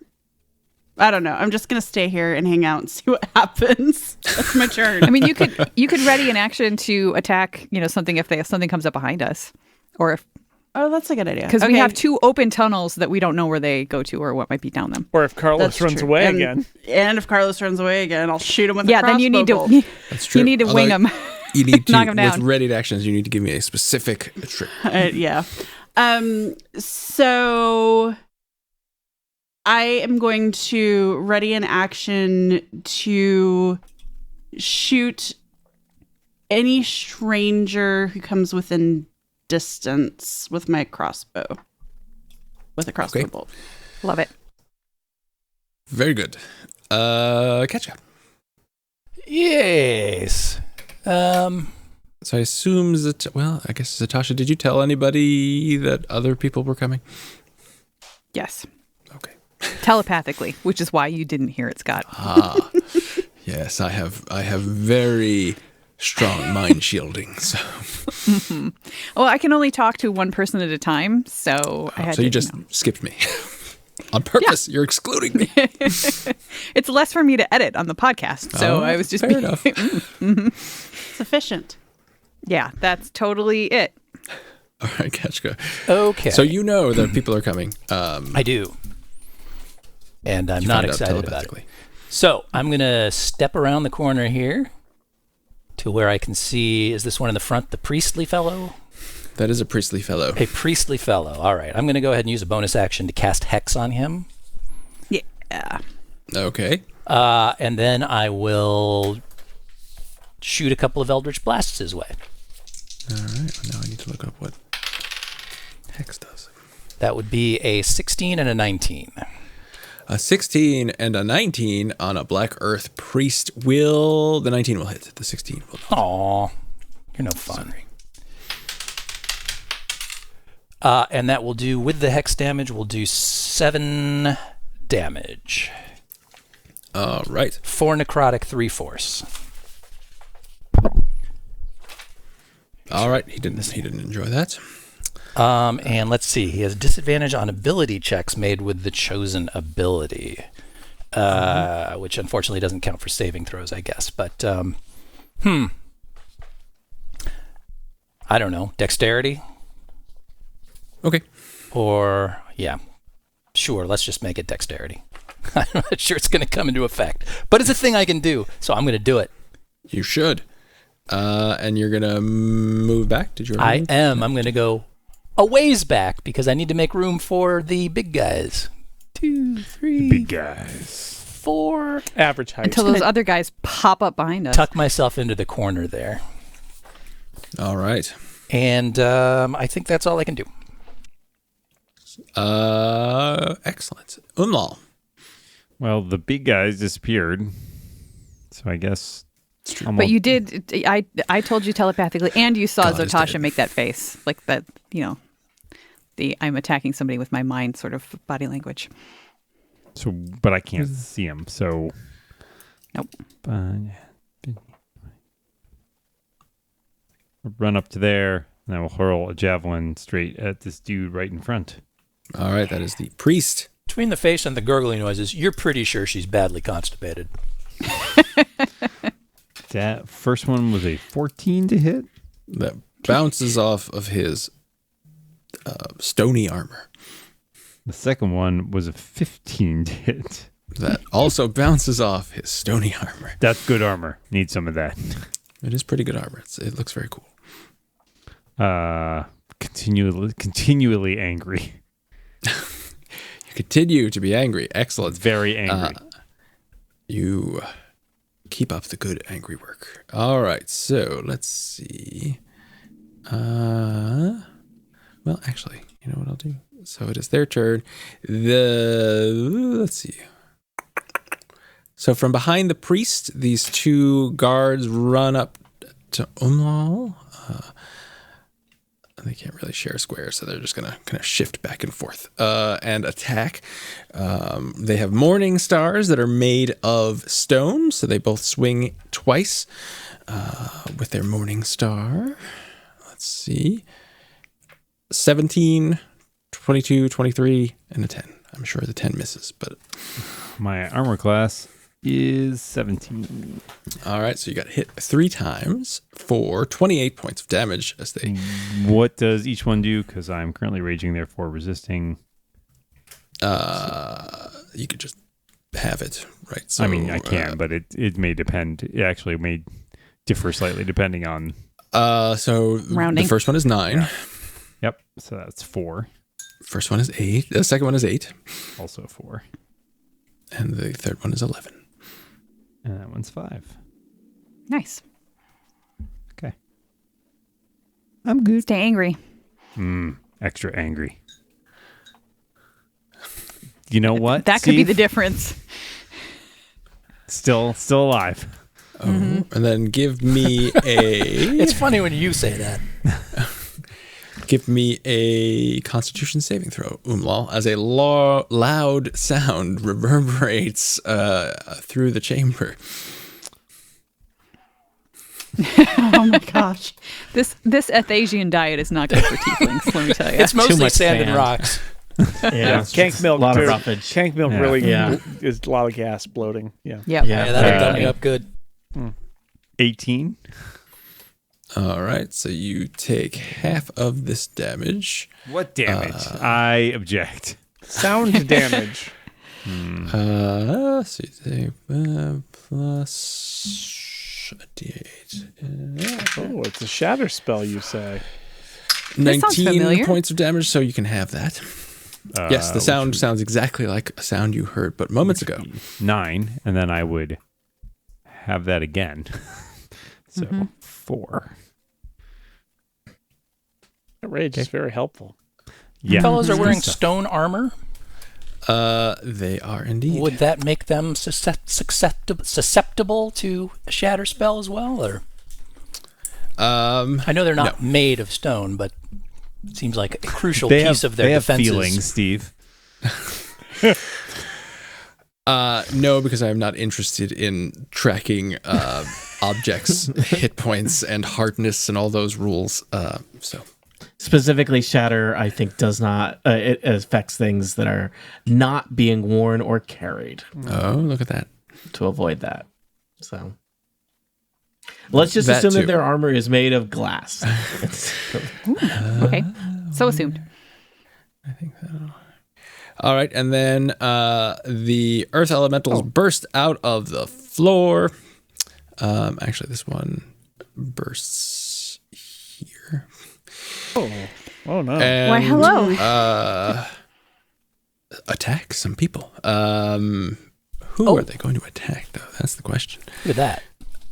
I don't know. I'm just gonna stay here and hang out and see what happens. That's my turn. I mean, you could ready in action to attack, something if something comes up behind us, or if Oh, that's a good idea. because we have two open tunnels that we don't know where they go to or what might be down them. Or if Carlos That's runs true. away And- again. And if Carlos runs away again, I'll shoot him with a Yeah, then you need crossbow to bolt. That's true. you need to wing Although them. You need to, Knock 'em with down. ready actions, you need to give me a specific trick. Yeah. So I am going to ready an action to shoot any stranger who comes within distance with my crossbow. With a crossbow bolt. Love it. Very good. Catch up. Yes. So I assume I guess Zotasha, did you tell anybody that other people were coming? Yes. Okay. Telepathically, which is why you didn't hear it, Scott. Yes, I have very strong mind shielding. So. Well, I can only talk to one person at a time, so I had so to, you just skipped me. On purpose, You're excluding me. It's less for me to edit on the podcast, so I was just fair enough. Sufficient. Yeah, that's totally it. All right, Ketchka. Okay. So you know that people are coming. I do. And I'm You not find out excited about it. telepathically. So I'm going to step around the corner here to where I can see, is this one in the front, the priestly fellow? That is a priestly fellow. A priestly fellow. All right. I'm going to go ahead and use a bonus action to cast Hex on him. Yeah. Okay. And then I will shoot a couple of Eldritch Blasts his way. All right. Now I need to look up what Hex does. That would be a 16 and a 19. A 16 and a 19 on a Black Earth priest will... The 19 will hit. The 16 will not. Aw. You're no fun. Sorry. And that will do, with the Hex damage, will do 7 damage. All right. 4 necrotic, 3 force. All right. He didn't enjoy that. And let's see. He has disadvantage on ability checks made with the chosen ability, which unfortunately doesn't count for saving throws, I guess. But, I don't know. Dexterity? Okay. Or, yeah. Sure, let's just make it dexterity. I'm not sure it's going to come into effect. But it's a thing I can do, so I'm going to do it. You should. And you're going to move back? Did you already move? I am. I'm going to go a ways back because I need to make room for the big guys. 2, 3, Big guys. 4. Average height. Until those other guys pop up behind us. Tuck myself into the corner there. All right. And I think that's all I can do. Excellent. Umlal. Well, the big guys disappeared. So I guess... But you did. I told you telepathically, and you saw God is Zotasha dead. make that face, like that. The I'm attacking somebody with my mind sort of body language. So, but I can't see him. So, Nope. Run up to there, and I will hurl a javelin straight at this dude right in front. All right. That is the priest. Between the face and the gurgling noises, you're pretty sure she's badly constipated. That first one was a 14 to hit. That bounces off of his stony armor. The second one was a 15 to hit. That also bounces off his stony armor. That's good armor. Need some of that. It is pretty good armor. It looks very cool. Continually angry. You continue to be angry. Excellent. Very angry. You keep up the good angry work. All right. So let's see. Well, actually, you know what I'll do? So it is their turn. Let's see. So from behind the priest, these two guards run up to Omlöl. They can't really share a square, so they're just going to kind of shift back and forth and attack. They have morning stars that are made of stone, so they both swing twice with their morning star. Let's see. 17, 22, 23, and a 10. I'm sure the 10 misses, but... My armor class is 17. All right, so you got hit 3 times for 28 points of damage as they... What does each one do? Because I'm currently raging, therefore resisting. You could just have it, right? So, I mean, I can, but it may depend. It actually may differ slightly depending on... So Rounding. the first one is 9. Yep, so that's 4. First one is 8. The second one is 8. Also 4. And the third one is 11. And that one's 5. Nice. Okay. I'm good. Stay angry. Extra angry. You know what? That could be Steve? the difference. Still alive. Oh, and then give me a It's funny when you say that. give me a Constitution saving throw, Omlöl, as a loud sound reverberates through the chamber. Oh my gosh. This Athasian diet is not good for tieflings, let me tell you. It's mostly much sand and sand. rocks. Yeah, Kank milk, a lot too. of roughage. Kank milk Yeah. really Yeah. is a lot of gas bloating. Yeah. Yep. Yeah, that'll dumb you up good. 18. All right, so you take half of this damage. What damage? I object. Sound damage. So you take plus a d8. Oh, it's a shatter spell, you say. This sounds 19 familiar. points of damage, so you can have that. Yes, the sound sounds exactly like a sound you heard but moments ago. 9, and then I would have that again. So 4. That rage is very helpful. Yeah. Fellows are wearing Stuff. stone armor. They are indeed. Would that make them susceptible to a shatter spell as well? Or I know they're not made of stone, but it seems like a crucial piece of their defenses. Feelings, Steve. No, because I am not interested in tracking objects, hit points, and hardness, and all those rules. So Specifically, shatter, I think, does not. It affects things that are not being worn or carried. oh, look at that. To avoid that, so let's just That assume too. that their armor is made of glass. Okay. So assumed. All right, and then the earth elementals burst out of the floor. Actually, this one bursts here. Oh no. And, Why, hello. Attack some people. Who are they going to attack, though? That's the question. Look at that.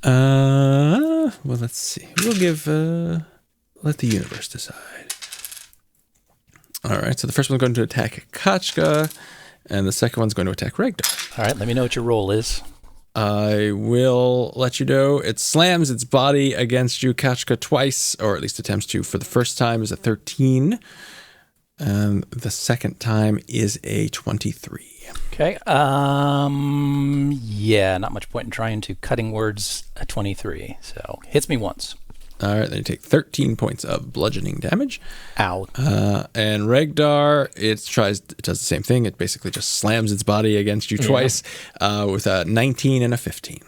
Well, let's see. We'll give. Let the universe decide. All right. So the first one's going to attack Kachka, and the second one's going to attack Regdar. All right, let me know what your roll is. I will let you know. It slams its body against you, Kachka, twice, or at least attempts to. For the first time is a 13. The second time is a 23. Okay. Yeah, not much point in trying to cutting words at 23. So hits me once. All right, then you take 13 points of bludgeoning damage. Ow. And Regdar, it does the same thing. It basically just slams its body against you twice with a 19 and a 15.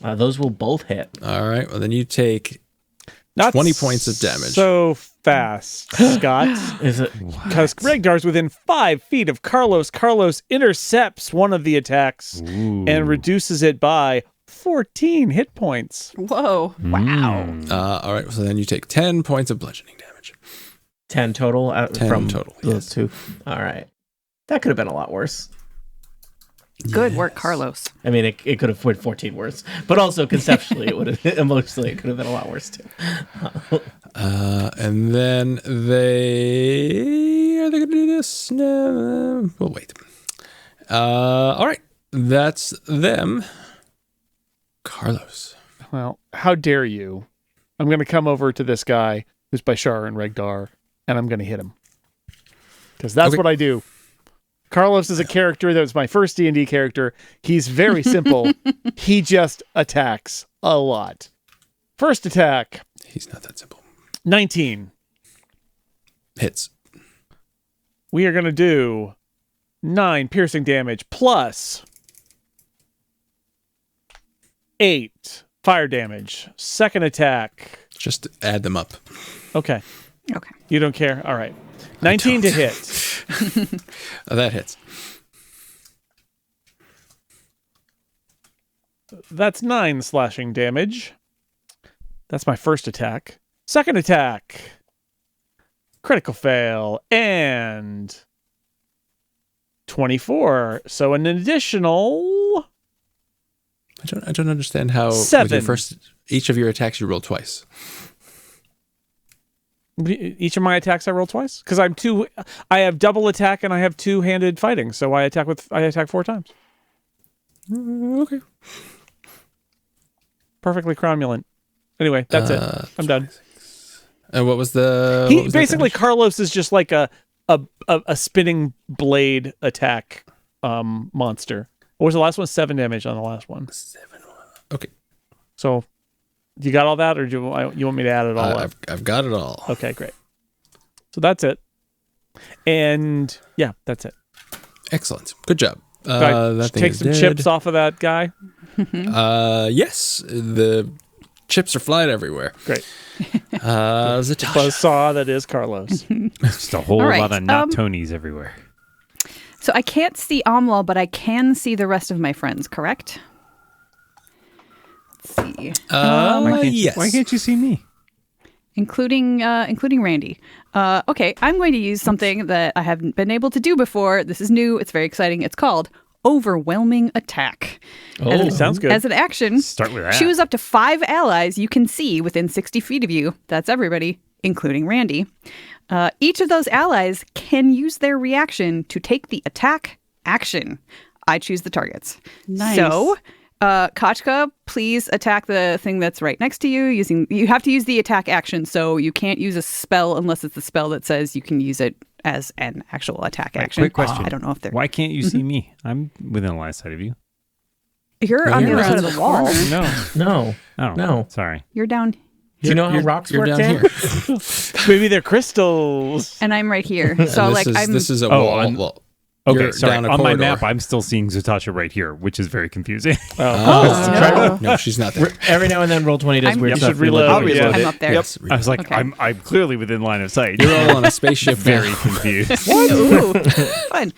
Those will both hit. All right, well, then you take Not 20 points of damage. So fast, Scott. Is it? Because Regdar's within 5 feet of Carlos. Carlos intercepts one of the attacks and reduces it by 14 hit points. Whoa. Wow. All right, so then you take 10 points of bludgeoning damage. 10 total 10 from total, those yes. two. All right. That could have been a lot worse. Good work, Carlos. I mean, it could have been 14 worse, but also conceptually, it would have emotionally, it could have been a lot worse too. And then are they going to do this? No, we'll wait. All right, that's them. Carlos. Well, how dare you? I'm going to come over to this guy who's by Shara and Regdar, and I'm going to hit him. Because that's what I do. Carlos is a character that was my first D&D character. He's very simple. He just attacks a lot. First attack, He's not that simple. 19. Hits. We are going to do 9 piercing damage plus 8 fire damage. Second attack. Just add them up. Okay. Okay. You don't care? All right. 19 to hit. That hits. That's 9 slashing damage. That's my first attack. Second attack. critical fail, and 24. So an additional I don't understand how with 7. your each of your attacks you roll twice. Each of my attacks I roll twice because I have double attack and I have two-handed fighting, so I attack 4 times. Okay. Perfectly cromulent. Anyway, that's it. I'm done. And what was the? Basically, Carlos is just like a spinning blade attack monster. What was the last one? 7 damage on the last one. 7. Okay. So, you got all that, or do you want me to add it all up? I've got it all. Okay, great. So that's it. And yeah, that's it. Excellent. Good job. That take some chips off of that guy. Yes, the chips are flying everywhere. Great. Zotasha. Buzzsaw that is Carlos. Just a whole All right, lot of not Tonys everywhere. So I can't see Omlöl, but I can see the rest of my friends, correct? Let's see. Yes. Why can't you see me? Including Randy. Okay, I'm going to use something that I haven't been able to do before. This is new. It's very exciting. It's called Overwhelming Attack. Sounds good. As an action, Start with that. choose up to 5 allies you can see within 60 feet of you. That's everybody, including Randy. Each of those allies can use their reaction to take the attack action. I choose the targets. Nice. So, Kachka, please attack the thing that's right next to you. You have to use the attack action, so you can't use a spell unless it's a spell that says you can use it as an actual attack action. Quick question. I don't know if they're... Why can't you see me? I'm within the line of sight of you. You're on the other side of the wall. No. Oh, No. Sorry. You're down, Do you know how rocks You're work, down Dan? here. Maybe they're crystals. and I'm right here. So, And like, this is a Oh, wall. on- Well, Okay, you're sorry. down a On my corridor. map, I'm still seeing Zotasha right here, which is very confusing. No, she's not there. Every now and then, Roll20 does I'm- weird You stuff. should reload. Reload. Yeah. I'm up there. Yes, I was like, Okay. I'm clearly within line of sight. You're all on a spaceship. very now. confused. Ooh, fun.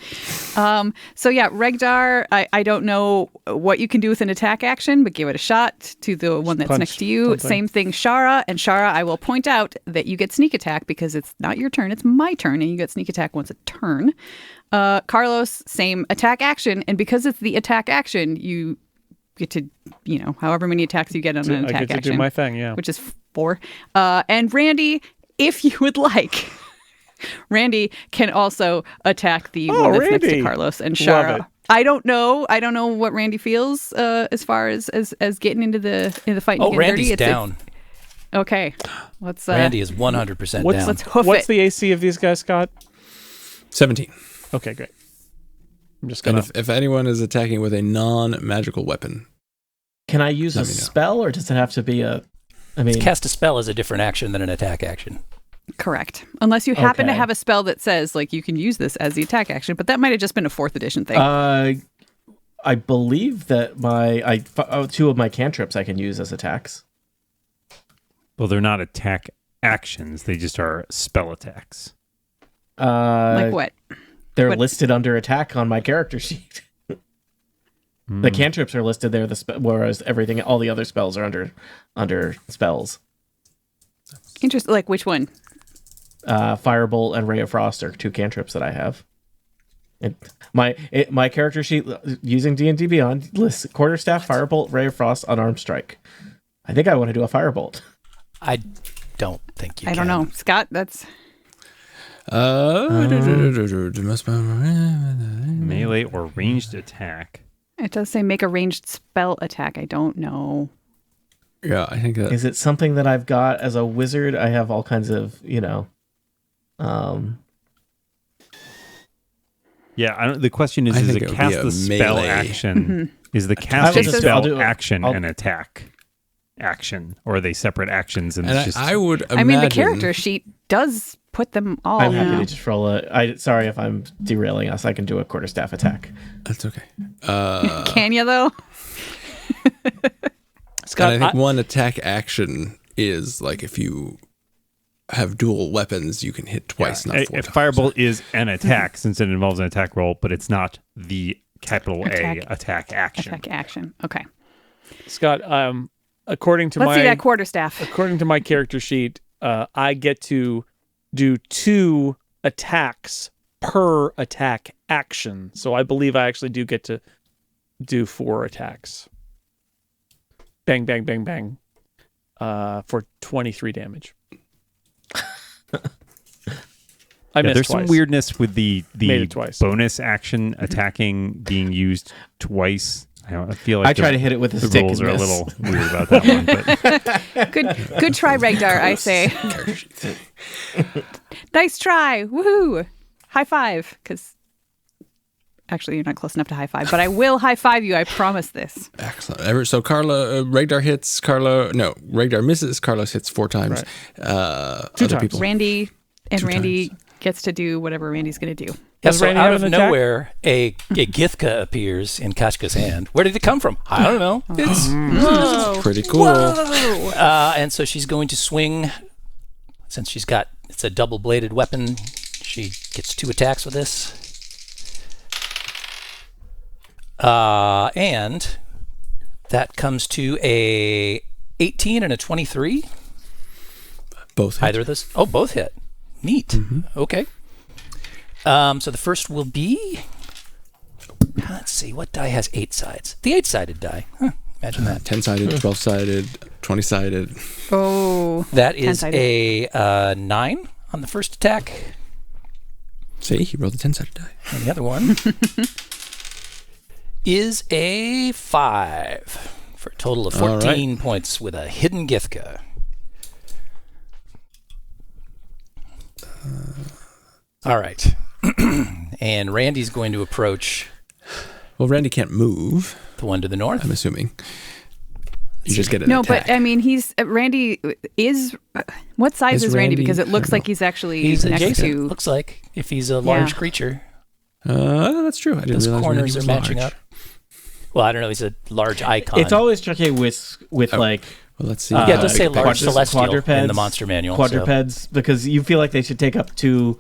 So yeah, Regdar, I don't know what you can do with an attack action, but give it a shot to the one that's punch next to you. something. Same thing, Shara. And Shara, I will point out that you get sneak attack because it's not your turn, it's my turn, and you get sneak attack once a turn. Carlos, same attack action, and because it's the attack action, you get to, however many attacks you get on an I attack get to action. do my thing, yeah. Which is 4. And Randy, if you would like, Randy can also attack the one that's next to Randy. Carlos and Love Shara. it. I don't know what Randy feels as far as getting into the fight. and Oh, getting Randy's dirty. down. Okay, let's Randy is 100% down. let's hoof What's it. the AC of these guys, Scott? 17. Okay, great. I'm just And gonna. if anyone is attacking with a non-magical weapon, Can I use a Let me know. spell, or does it have to be a... I mean, Cast a spell is a different action than an attack action. Correct, unless you happen to Okay. have a spell that says like you can use this as the attack action, but that might have just been a 4th edition thing. I believe that two of my cantrips I can use as attacks. Well, they're not attack actions. They just are spell attacks. Like what? They're What- listed under attack on my character sheet. The cantrips are listed there, whereas all the other spells are under spells. Interesting. Like which one? Firebolt and Ray of Frost are 2 cantrips that I have. My character sheet using D&D Beyond lists Quarterstaff, Firebolt, Ray of Frost, Unarmed Strike. I think I want to do a Firebolt. I don't think you I can. don't know, Scott. That's Melee or ranged attack. it. Does say make a ranged spell attack. I don't know. yeah, I think that Is it something that I've got as a wizard? I have all kinds of, Yeah, the question is I it think it would cast be a the spell melee. action? Is the I'll casting just- spell I'll do- action I'll- an attack action? Or are they separate actions? And, and it's just I would imagine. I mean, the character sheet does put them all. I'm happy to just roll sorry if I'm derailing us. I can do a quarterstaff attack. That's okay. Can you though? Scott, and I think one attack action is like if you have dual weapons, you can hit twice, not 4 if times. Firebolt is an attack, since it involves an attack roll, but it's not the capital Attack. A attack action. Attack action. Okay. Scott, according to Let's my see that quarterstaff. according to my character sheet, I get to do 2 attacks per attack action. So I believe I actually do get to do 4 attacks. Bang, bang, bang, bang. For 23 damage. I missed there's twice. some weirdness with the Made it twice. bonus action attacking being used twice. I feel like I try to hit it with a the stick rules and are a miss. little weird about that one. But Good try, Regdar, I say. Nice try. Woohoo. High five. Because actually, you're not close enough to high five, but I will high five you. I promise this. Excellent. So Regdar hits, Regdar misses, Carlos hits 4 times. Right. 2 times. people. Randy 2 gets to do whatever Randy's going to do. Yeah, Does so Randy out have of an attack? nowhere, a Githka appears in Kachka's hand. Where did it come from? I don't know. It's Pretty cool. and so she's going to swing. Since it's a double-bladed weapon, she gets 2 attacks with this. And that comes to a 18 and a 23. Both hit. Either of those? Oh, both hit. Neat. Okay. So the first will be. Let's see. What die has 8 sides? The 8-sided die. Huh, imagine that. 10-sided, 12-sided, 20-sided. Oh. That is 10-sided. a 9 on the first attack. See, he rolled a 10-sided die. And the other one is a 5 for a total of 14 points with a hidden Githka. All right. And Randy's going to approach Well, Randy can't move, the one to the north. I'm assuming. You just get an No, attack. but I mean, Randy is. What size is Randy? Randy- Because it I looks don't like he's actually He's next adjacent, to. looks like, if he's a large creature. That's true. I didn't Those realize corners Randy are was matching large. up. Well, I don't know. He's a large icon. It's always tricky with like Well, let's see. Yeah, it does say large quadrupeds- celestial in the monster manual. so- quadrupeds, because you feel like they should take up 2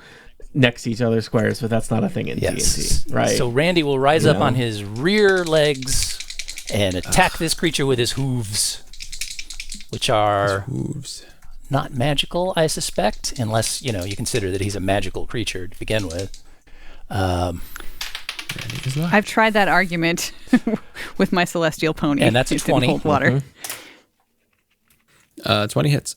next to each other squares, but that's not a thing in Yes. D&D, right? So Randy will rise up know. on his rear legs and attack this creature with his hooves, which are Moves. not magical, I suspect, unless, you consider that he's a magical creature to begin with. Randy is large. I've tried that argument with my celestial pony. And that's a It didn't 20. hold water. 20 hits.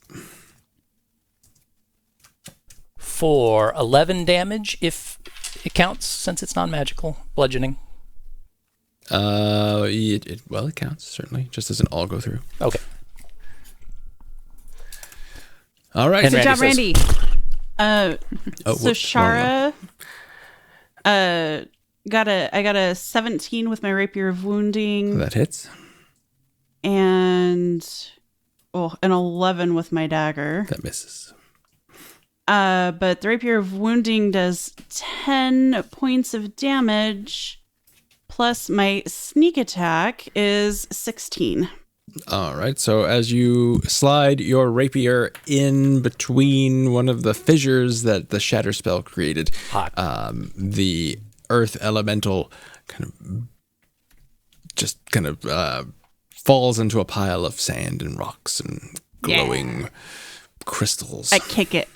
For 11 damage, if it counts, since it's non-magical. Bludgeoning. It counts, certainly. Just doesn't all go through. Okay. All right. And Good job, Randy Randy. Oh, So Shara, I got a 17 with my rapier of wounding, That hits. and an 11 with my dagger. That misses. But the rapier of wounding does 10 points of damage, plus my sneak attack is 16. All right. So as you slide your rapier in between one of the fissures that the shatter spell created, Hot. the earth elemental kind of falls into a pile of sand and rocks and glowing crystals. I kick it.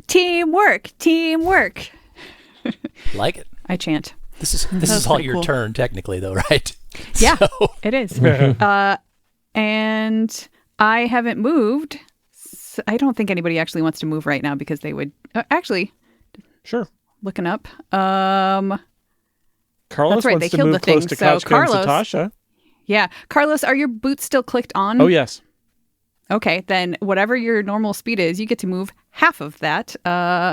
Teamwork. Like it. I chant. This is That's all pretty your cool. turn, technically, though, right? Yeah, So- it is. And I haven't moved. I don't think anybody actually wants to move right now because they would actually Sure. looking up. Carlos That's right, wants they to killed move the close thing, to so Kachka and Carlos- Zotasha. Yeah, Carlos, are your boots still clicked on? Oh, yes. Okay, then whatever your normal speed is, you get to move half of that.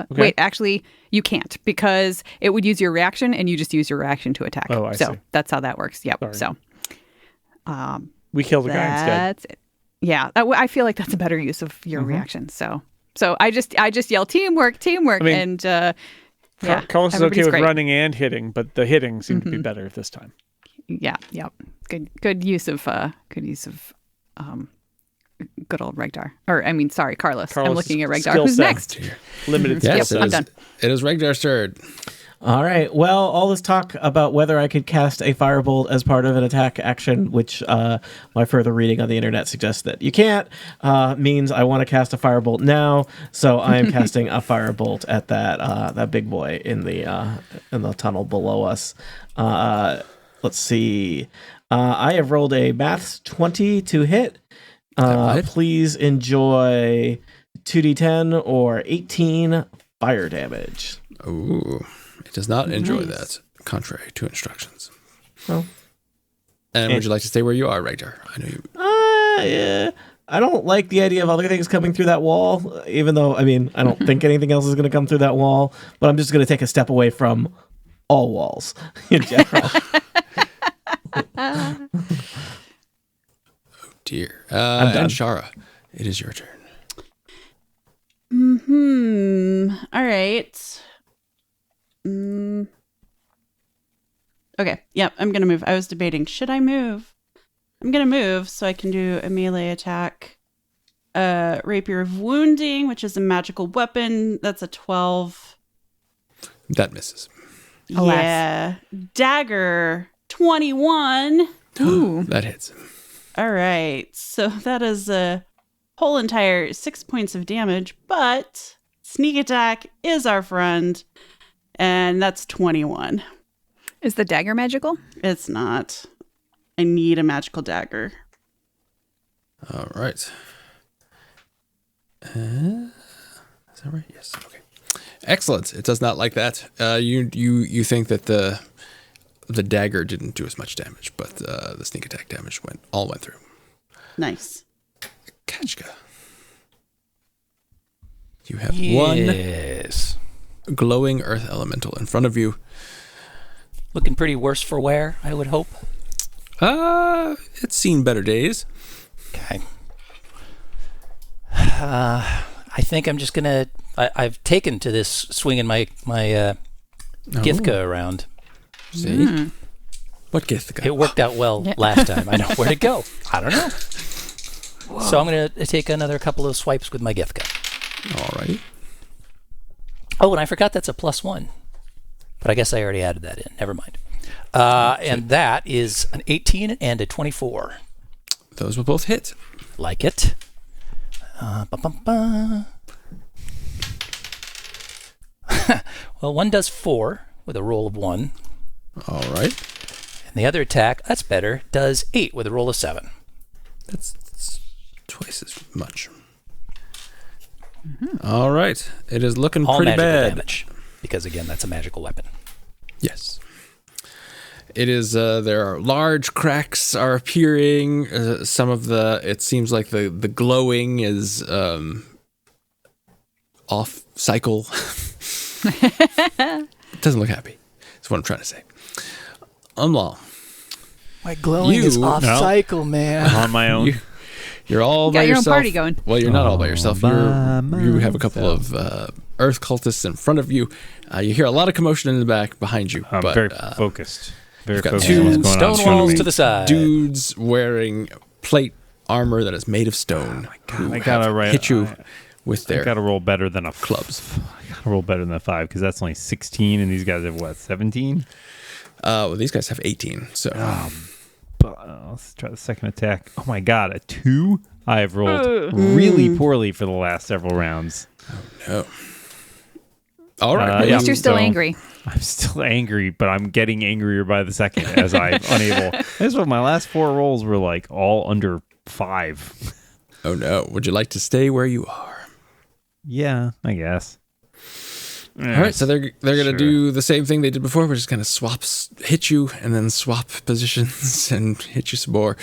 Wait, actually, you can't because it would use your reaction, and you just use your reaction to attack. Oh, I so see. that's how that works. Yep. Sorry. So We killed the guy instead. that's it. Yeah, I feel like that's a better use of your reaction. So I just yell teamwork, I mean, and yeah, Carlos is okay everybody's with great. running and hitting, but the hitting seemed to be better this time. Yeah, yep. Good use of good old Regdar. Or I mean, sorry, Carlos. I'm Carlos' looking at Regdar. skill Who's set. next? Here. Limited skill Yes, set. I'm done. It is Regdar's turn. All right. Well, all this talk about whether I could cast a firebolt as part of an attack action, which my further reading on the internet suggests that you can't, means I want to cast a firebolt now. So I am casting a firebolt at that big boy in the tunnel below us. Let's see. I have rolled a maths 20 to hit. Please enjoy 2d10 or 18 fire damage. Ooh. It does not enjoy that, contrary to instructions. Well, and would you like to stay where you are, Regdar? I know you. Yeah. I don't like the idea of other things coming through that wall, even though, I mean, I don't think anything else is going to come through that wall, but I'm just going to take a step away from all walls in general. Oh, dear. I'm done. And Shara, it is your turn. All right. Okay. Yep. I'm going to move. I was debating, should I move? I'm going to move so I can do a melee attack. Rapier of Wounding, which is a magical weapon. That's a 12. That misses. Alas. Yeah. Dagger, 21. Ooh. That hits. All right. So that is a whole entire 6 points of damage, but sneak attack is our friend. And that's 21. Is the dagger magical? It's not. I need a magical dagger. All right. Is that right? Yes. Okay. Excellent. It does not like that. You think that the dagger didn't do as much damage, but the sneak attack damage went through. Nice. Kachka. You have one glowing earth elemental in front of you. Looking pretty worse for wear, I would hope. It's seen better days. Okay. I think I'm just gonna. I've taken to this swinging my Githka around. See? What Githka? It worked out well last time. I know where to go. I don't know. Whoa. So I'm gonna take another couple of swipes with my Githka. All right. Oh, and I forgot that's a +1. But I guess I already added that in. Never mind. And that is an 18 and a 24. Those will both hit. Like it. Well, one does 4 with a roll of 1. All right. And the other attack, that's better, does 8 with a roll of 7. That's twice as much. Mm-hmm. All right. It is looking all pretty bad. Damage, because, again, that's a magical weapon. Yes. It is, there are large cracks are appearing. It seems like the glowing is off cycle. It doesn't look happy. That's what I'm trying to say. Omlöl. My glowing is off cycle, man. I'm on my own. You're all by got your yourself. own party going. Well, you're not all by yourself. You have a couple of earth cultists in front of you. You hear a lot of commotion in the back behind you. I'm but, very focused. Very got focused two on what's going on. stone walls to the side. Dudes wearing plate armor that is made of stone. I gotta hit you with their I gotta roll better than clubs. I gotta roll better than a 5 because that's only 16, and these guys have what, 17? Well, these guys have 18. So, let's try the second attack. Oh my god, a 2. I have rolled really poorly for the last several rounds. Oh no. All right. At least you're still angry. I'm still angry, but I'm getting angrier by the second as I'm unable. This is what my last 4 rolls were like, all under 5. Oh no. Would you like to stay where you are? Yeah, I guess. All right, so they're going to do the same thing they did before, which is kind of hit you, and then swap positions and hit you some more.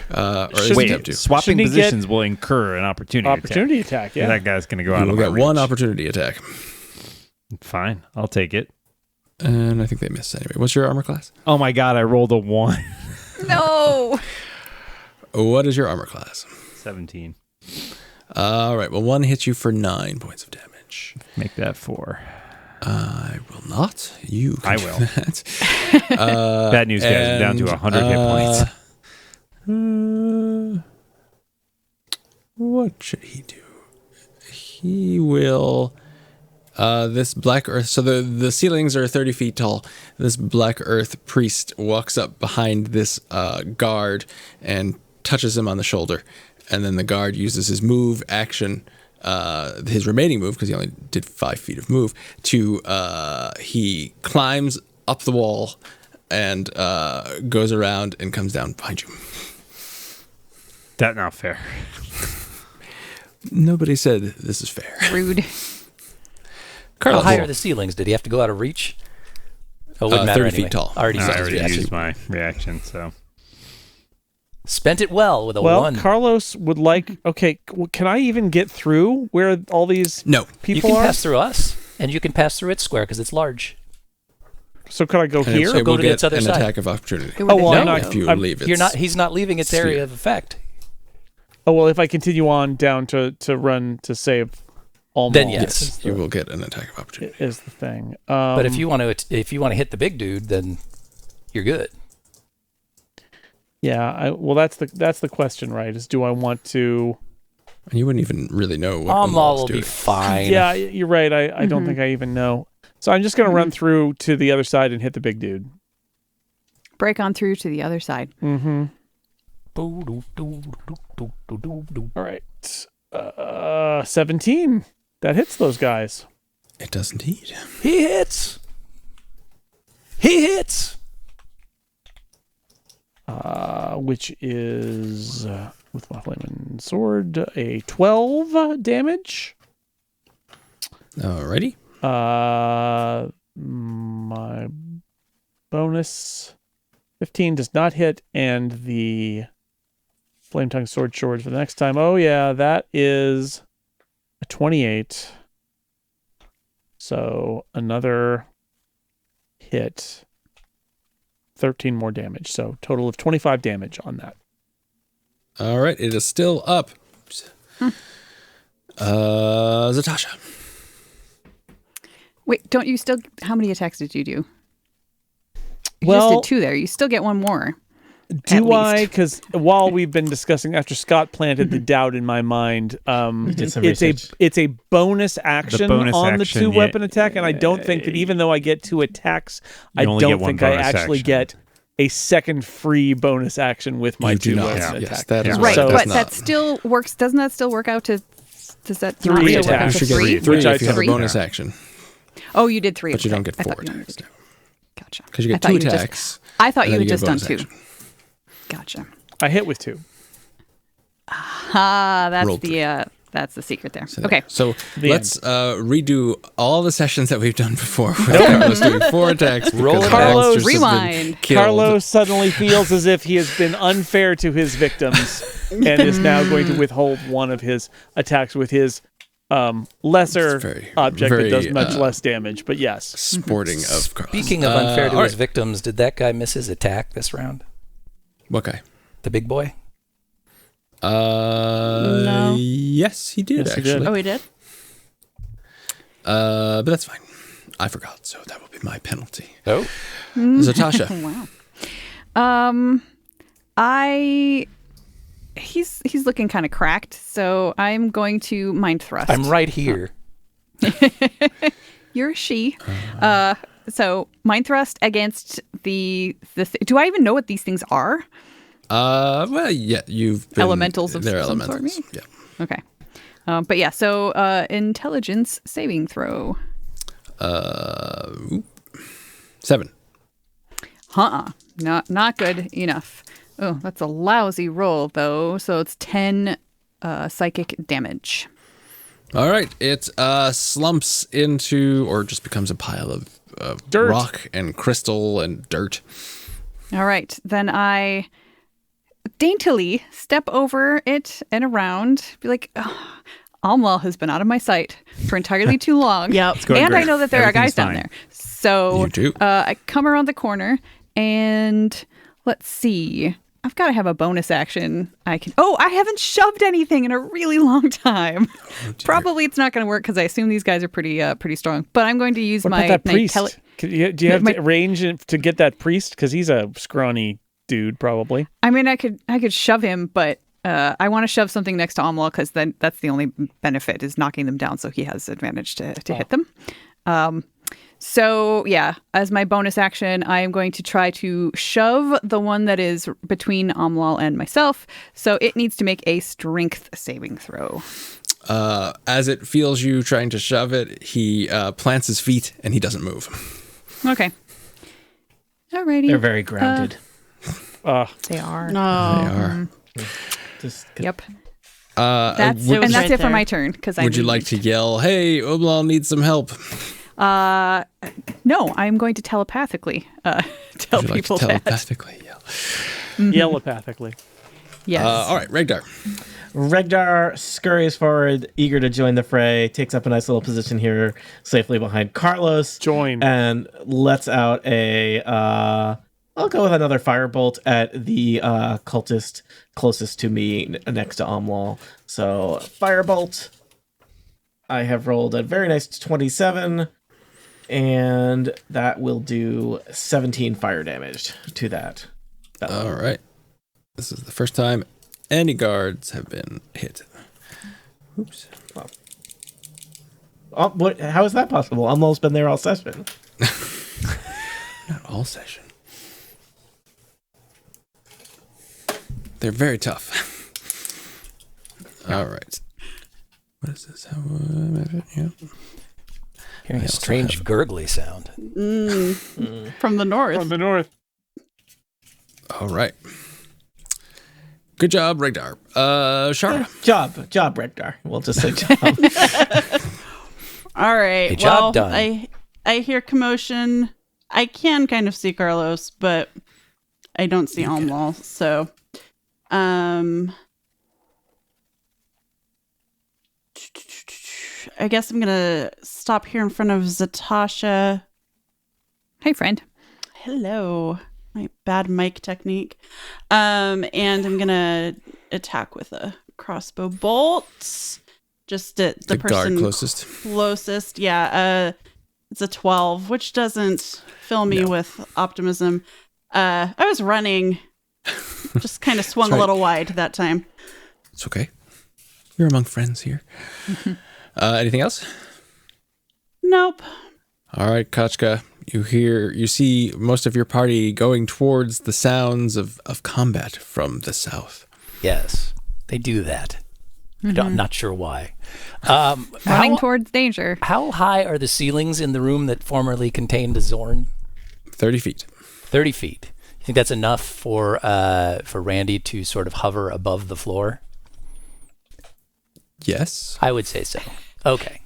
Swapping positions will incur an opportunity attack. Yeah, that guy's going to go out. We'll get one opportunity attack. Fine, I'll take it. And I think they missed anyway. What's your armor class? Oh my god, I rolled a 1. No. What is your armor class? 17. All right, well, one hits you for 9 points of damage. Make that 4. I will not. You can I do will. That. Bad news, guys. I'm down to 100 hit points. What should he do? He will This black earth, so the ceilings are 30 feet tall. This black earth priest walks up behind this guard and touches him on the shoulder. And then the guard uses his move action, his remaining move, because he only did 5 feet of move, he climbs up the wall and goes around and comes down behind you. That not fair. Nobody said this is fair. Rude. How high are the ceilings? Did he have to go out of reach? Oh, it wouldn't matter 30 anyway. feet tall. I Already already used used my reaction, so. Spent it well with a Well, 1. Carlos would like. Okay, can I even get through where all these No. You people can are? pass through us, and you can pass through its square because it's large. So could I go And here? it go will to get its other an side. attack of opportunity. Go where Oh, well, the I'm dog not- If you I'm- leave it. You're not. He's not leaving its area sphere. of effect. Oh well, if I continue on down to run to save all Then malls yes. Yes, you will get an attack of opportunity. is the thing. But if you want to hit the big dude, then you're good. yeah, well that's the question, right? Is do I want to? And you wouldn't even really know what Omlöl Omlöl's will be doing. fine. Yeah, you're right. I don't think I even know. So I'm just gonna run through to the other side and hit the big dude. Break on through to the other side. Mm-hmm. All right. 17. That hits those guys. It does indeed. He hits. He hits. Which is with my flaming sword a 12 damage. Alrighty. My bonus 15 does not hit, and the flame tongue sword for the next time. Oh yeah, that is a 28. So another hit, 13 more damage. So total of 25 damage on that. All right, it is still up. Zotasha. Wait, don't you still? How many attacks did you do? You Well- just did 2 there. You still get 1 more. Do At I? least. Because while we've been discussing, after Scott planted the doubt in my mind, did some it's research. a bonus action bonus on action, the 2-weapon attack, and I don't think that even though I get 2 attacks, I You only don't get one think I bonus actually action. get a second free bonus action with my You do 2 not. weapon Yes, attack. that is Yeah. Right, So- but does that not. still works. Doesn't that still work out to? Does that 3 not still work attacks. out You to should get 3? 3 Which I if you have a took. bonus action, Oh, you did 3. but you don't get I 4 thought you only attacks. did- Gotcha. Because you I get thought 2 you just- attacks. I thought and you then had just done bonus 2. action. Gotcha. I hit with 2. Ah, that's Roll that's the secret there. So Okay. So The let's redo all the sessions that we've done before. With Carlos doing 4 attacks. Roll because it Carlos, monsters have been rewind. killed. Carlos suddenly feels as if he has been unfair to his victims and is now going to withhold one of his attacks with his lesser It's very- object very, that does much less damage. But yes. Sporting of Carlos. Speaking of unfair to all his right. victims, did that guy miss his attack this round? What guy? The big boy? No. Yes, he did Yes, he actually. did. Oh, he did? But that's fine. I forgot, so that will be my penalty. Oh. Zotasha. Wow. He's looking kind of cracked, so I'm going to mind thrust. I'm right here. You're a she. So mind thrust against the do I even know what these things are? Well, yeah, you've been... Elementals of they're some sort, elementals. maybe? Yeah. Okay. But yeah, so intelligence saving throw. 7. Not good enough. Oh, that's a lousy roll though. So it's 10 psychic damage. All right, it slumps into, or just becomes a pile of Dirt. rock and crystal and dirt. All right, then I daintily step over it and around. Be like, oh, Omlöl has been out of my sight for entirely too long. Yep. going And I great. know that there are guys Everything's down fine. there. So You do. I come around the corner and let's see. I've got to have a bonus action. I haven't shoved anything in a really long time. Probably it's not going to work because I assume these guys are pretty strong. But I'm going to use What my about that priest? tele- Do you have my- range to get that priest? Because he's a scrawny dude, probably. I mean, I could shove him, but I want to shove something next to Omlöl because then that's the only benefit is knocking them down, so he has advantage to hit them. So yeah, as my bonus action, I am going to try to shove the one that is between Omlöl and myself. So it needs to make a strength saving throw. As it feels you trying to shove it, he plants his feet and he doesn't move. Okay. Alrighty. They're very grounded. They are. No. They are. Yep. It was And that's right it for there. my turn because I. Would you like to yell, "Hey, Omlöl needs some help"? No, I'm going to telepathically tell Would you like people to that. telepathically yell? Yellopathically. Yes. All right, Regdar. Regdar scurries forward, eager to join the fray, takes up a nice little position here safely behind Carlos. Join. And lets out I'll go with another firebolt at the cultist closest to me next to Omlöl. So, firebolt. I have rolled a very nice 27, and that will do 17 fire damage to that. All right. This is the first time any guards have been hit. Oops. How is that possible? Omlöl's been there all session. Not all session. They're very tough. All right. What is this? How yeah. Hearing a strange gurgly sound. From the north. From the north. All right. Good job, Regdar. Shara. Job, Regdar. We'll just say job. All right. A job well, done. I hear commotion. I can kind of see Carlos, but I don't see Omlöl. So, I guess I'm gonna stop here in front of Zotasha. Hey, friend. Hello. My bad mic technique. And I'm gonna attack with a crossbow bolt. Just at the person guard closest. Yeah. It's a 12, which doesn't fill me with optimism. I was running. Just kind of swung a little wide that time. It's okay. You're among friends here. Anything else? Nope. All right, Kachka. You see most of your party going towards the sounds of combat from the south. Yes, they do that. I'm not sure why. Running towards danger. How high are the ceilings in the room that formerly contained a Zorn? 30 feet. 30 feet. You think that's enough for Randy to sort of hover above the floor? Yes. I would say so. Okay.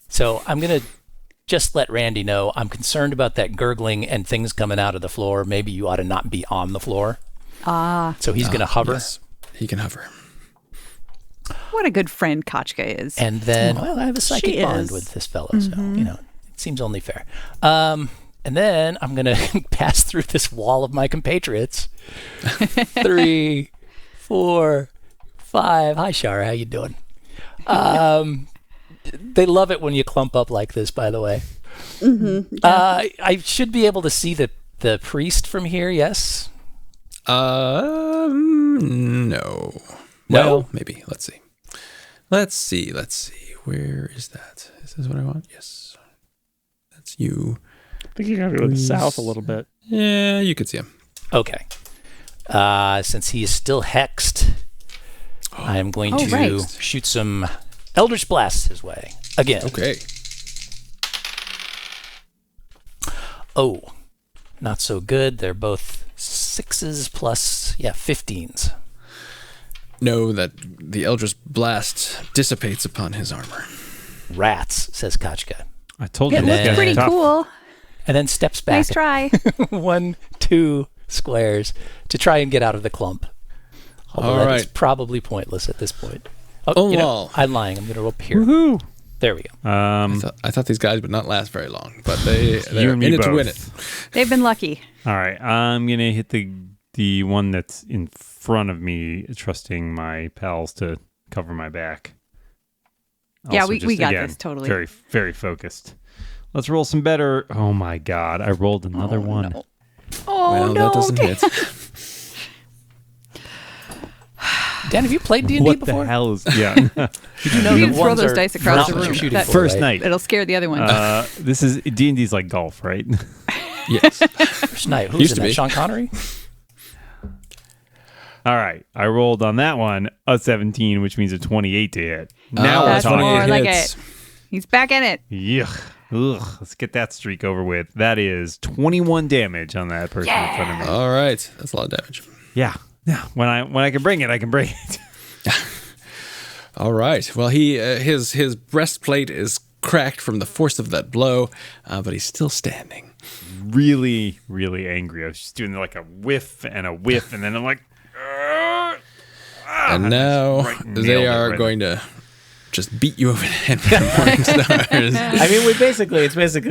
So I'm going to just let Randy know I'm concerned about that gurgling and things coming out of the floor. Maybe you ought to not be on the floor. So he's going to hover. Yes, he can hover. What a good friend Kachka is. And then, I have a psychic She bond is. with this fellow, so, it seems only fair. And then I'm going to pass through this wall of my compatriots. 3, 4, 5. Hi, Shara. How you doing? They love it when you clump up like this, by the way. I should be able to see the priest from here, yes? No. Well, maybe. Let's see. Where is that? Is this what I want? Yes. That's you. I think you gotta go to the south a little bit. Yeah, you could see him. Okay. Since he is still hexed, I am going to shoot some Eldritch Blasts his way. Again. Okay. Oh, not so good. They're both 6s plus, 15s. Know that the Eldritch Blast dissipates upon his armor. Rats, says Kachka. I told It you. looks this pretty guy's tough. cool. And then steps back. Nice try. 1, 2 squares to try and get out of the clump. Although All that is right. probably pointless at this point. Omlöl. I'm lying. I'm going to roll up here. Woohoo! There we go. I thought these guys would not last very long, but they're You and me in it to both. win it. They've been lucky. All right, I'm gonna hit the one that's in front of me, trusting my pals to cover my back. Yeah, Also, we just, got again, this, totally. Very, very focused. Let's roll some better. Oh my god, I rolled another one. Oh, Well, no. that doesn't hit. Dan, have you played D&D What before? the hell is... Yeah. Did you know You that throw ones those are dice across not the what you're room. shooting That- for, First right? night. It'll scare the other one. This is... D&D's like golf, right? Yes. First night. Who's Used in to that? be. Sean Connery? All right. I rolled on that one a 17, which means a 28 to hit. Now we're That's talking. more like hits. it. He's back in it. Yuck. Ugh. Let's get that streak over with. That is 21 damage on that person in front of me. All right. That's a lot of damage. Yeah. When I can bring it, I can bring it. All right. Well, his breastplate is cracked from the force of that blow, but he's still standing. Really, really angry. I was just doing like a whiff, and then I'm like, And now nailed they it are right going to just beat you over the head with the morning stars. I mean, it's basically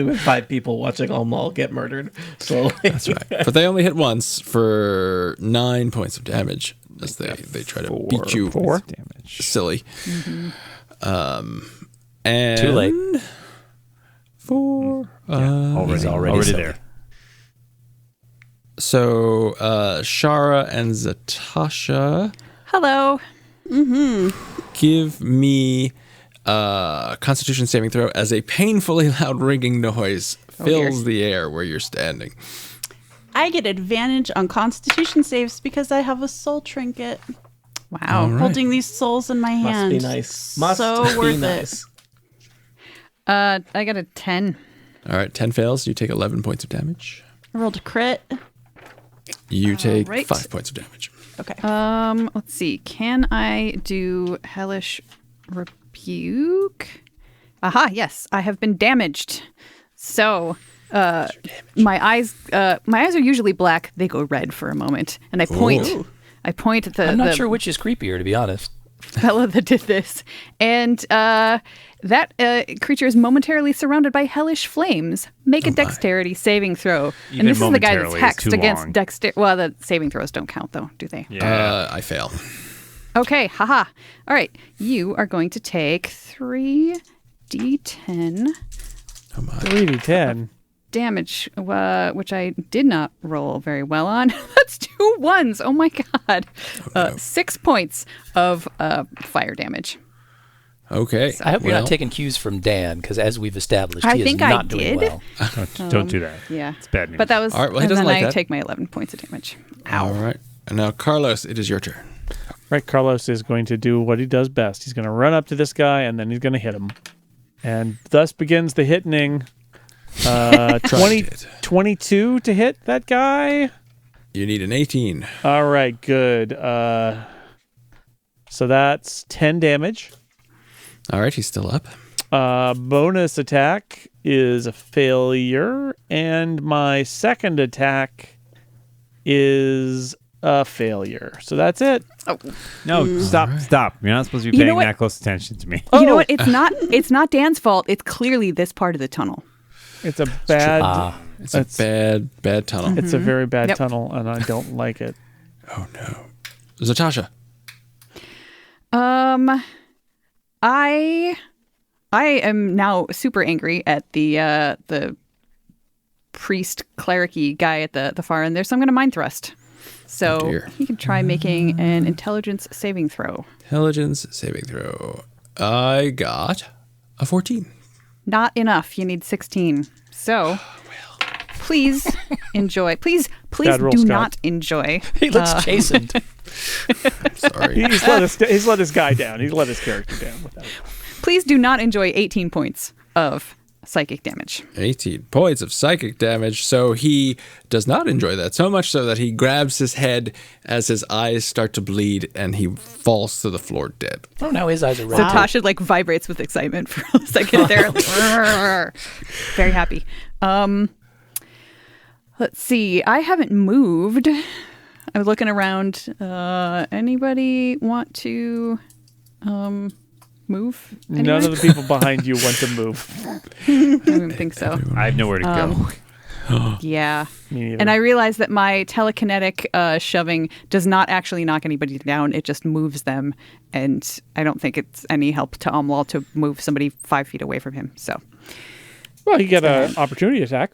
with 5 people watching Omlöl get murdered slowly. That's right. But they only hit once for 9 points of damage as they try to beat you. 4 damage. Silly. And Too late. 4. He's already silly. there. So Shara and Zotasha, Hello. give me Constitution saving throw as a painfully loud ringing noise fills the air where you're standing. I get advantage on Constitution saves because I have a soul trinket. Wow. All right. Holding these souls in my hand. Must be nice. Must so be worth nice. I got a 10. All right, 10 fails. You take 11 points of damage. I rolled a crit. You take right. 5 points of damage. Okay. Let's see. Can I do hellish rebuke? Aha, yes. I have been damaged. So, my eyes are usually black. They go red for a moment, and I point. Ooh. I point at the I'm not sure which is creepier, to be honest. fella that did this, and that creature is momentarily surrounded by hellish flames. Make a dexterity saving throw. Even And this is the guy that's momentarily is hexed too against long. dexterity. Well, the saving throws don't count, though, do they? Yeah. I fail. Okay, haha. All right, you are going to take 3d10 Oh my. 3d10. damage, which I did not roll very well on. That's 2 ones. Oh my god. 6 points of fire damage. Okay. I hope you're well, not taking cues from Dan, because as we've established, I he think is I not doing did. well. Don't do that. Yeah. It's bad news. But that was, All right, well, he and doesn't then like I that. take my 11 points of damage. All right. And now, Carlos, it is your turn. Right, Carlos is going to do what he does best. He's going to run up to this guy, and then he's going to hit him. And thus begins the hitting. 22 to hit that guy. You need an 18. All right, good. So that's 10 damage. All right, he's still up. Bonus attack is a failure, and my second attack is a failure. So that's it. No, stop. You're not supposed to be You know paying what? that close attention to me. You know what? It's not Dan's fault. It's clearly this part of the tunnel. It's a bad. It's a bad tunnel. It's a very bad Yep. tunnel, and I don't like it. Oh, no. Zotasha. I am now super angry at the priest cleric-y guy at the far end there, so I'm going to mind thrust. So dear. he can try making an intelligence saving throw. Intelligence saving throw. I got a 14. Not enough. You need 16. So please enjoy. Please Bad roll, do Scott. not enjoy. He looks chastened. Sorry. He's let his guy down. He's let his character down with that. Please do not enjoy 18 points of psychic damage. 18 points of psychic damage. So he does not enjoy that, so much so that he grabs his head as his eyes start to bleed and he falls to the floor dead. Oh, now his eyes are red. So Tasha like vibrates with excitement for a second there. Very happy. Let's see. I haven't moved. I'm looking around. Anybody want to move? None of the people behind you want to move. I don't think so. I have nowhere to go. Yeah. Me neither. And I realize that my telekinetic shoving does not actually knock anybody down. It just moves them. And I don't think it's any help to Omlöl to move somebody 5 feet away from him. So Well, you get an opportunity attack.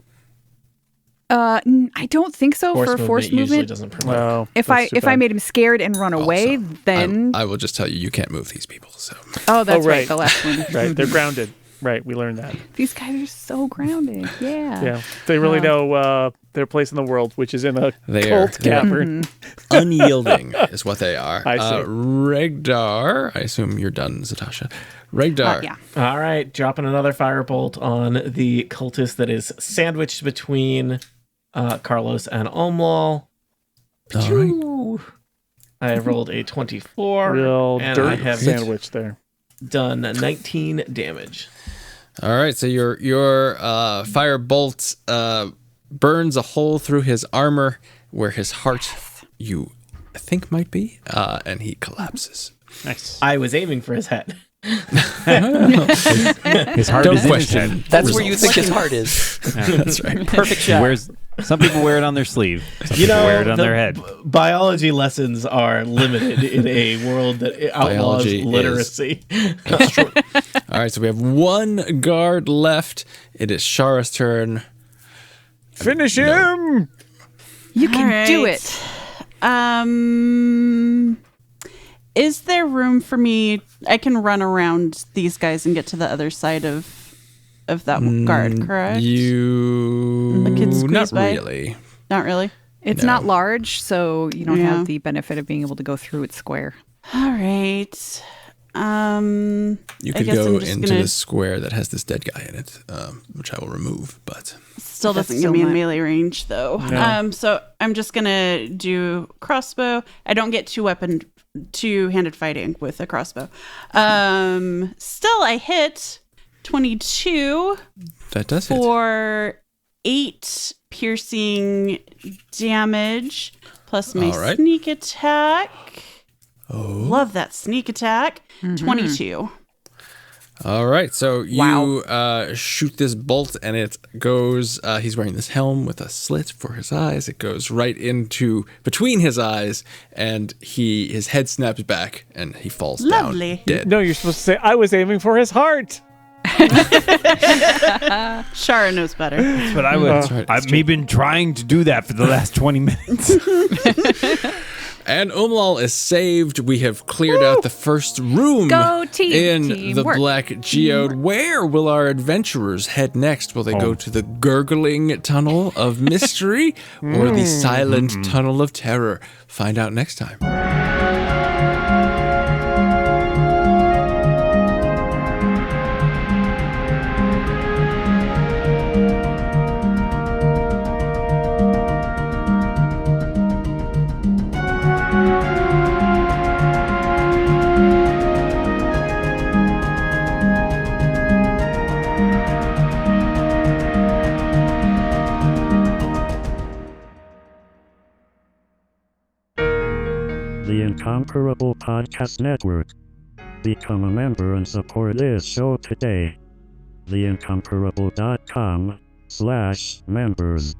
I don't think so for force usually movement. doesn't promote. Well, If that's too I bad. made him scared and run away, Also, then I will just tell you can't move these people. So that's right. right. The last one. Right, they're grounded. Right, we learned that. These guys are so grounded. Yeah. Yeah, they really know their place in the world, which is in a They cult are- cavern. unyielding is what they are. I see. Regdar, I assume you're done, Zotasha. Regdar. Yeah. All right, dropping another firebolt on the cultist that is sandwiched between Carlos and Omlöl. All right. I have rolled a 24. Real and I dirt have sandwich there. done 19 damage. All right, so your fire bolt burns a hole through his armor where his heart, you think, might be, and he collapses. Nice. I was aiming for his head. His heart Don't is in his question. head. That's where you think his heart is. That's right. Perfect He shot. wears. Some people wear it on their sleeve. Some You people know, wear it on the their head. biology lessons are limited in a world that outlaws Biology is- literacy. All right, so we have one guard left. It is Shara's turn. Finish him! You can All do right. it. Is there room for me? I can run around these guys and get to the other side of that guard, correct? You A kid squeeze not by? really. Not really. It's No. not large, so you don't Yeah. have the benefit of being able to go through its square. All right. You I could guess go I'm just into gonna- the square that has this dead guy in it, which I will remove. But Still That's doesn't still give me in not- melee range though. No. So I'm just gonna do crossbow. I don't get two-handed fighting with a crossbow. Still I hit 22 that does hit. for 8 piercing damage plus my All right. sneak attack. Love that sneak attack. 22. All right, so you shoot this bolt, and it goes. He's wearing this helm with a slit for his eyes. It goes right into between his eyes, and his head snaps back, and he falls Lovely. down dead. No, you're supposed to say, I was aiming for his heart. Shara knows better. But I would. right, I've been trying to do that for the last 20 minutes. And Omlöl is saved. We have cleared out the first room Go team! in the Teamwork. Black Geode. Where will our adventurers head next? Will they go to the gurgling tunnel of mystery or the silent tunnel of terror? Find out next time. The Incomparable Podcast Network. Become a member and support this show today. theincomparable.com/members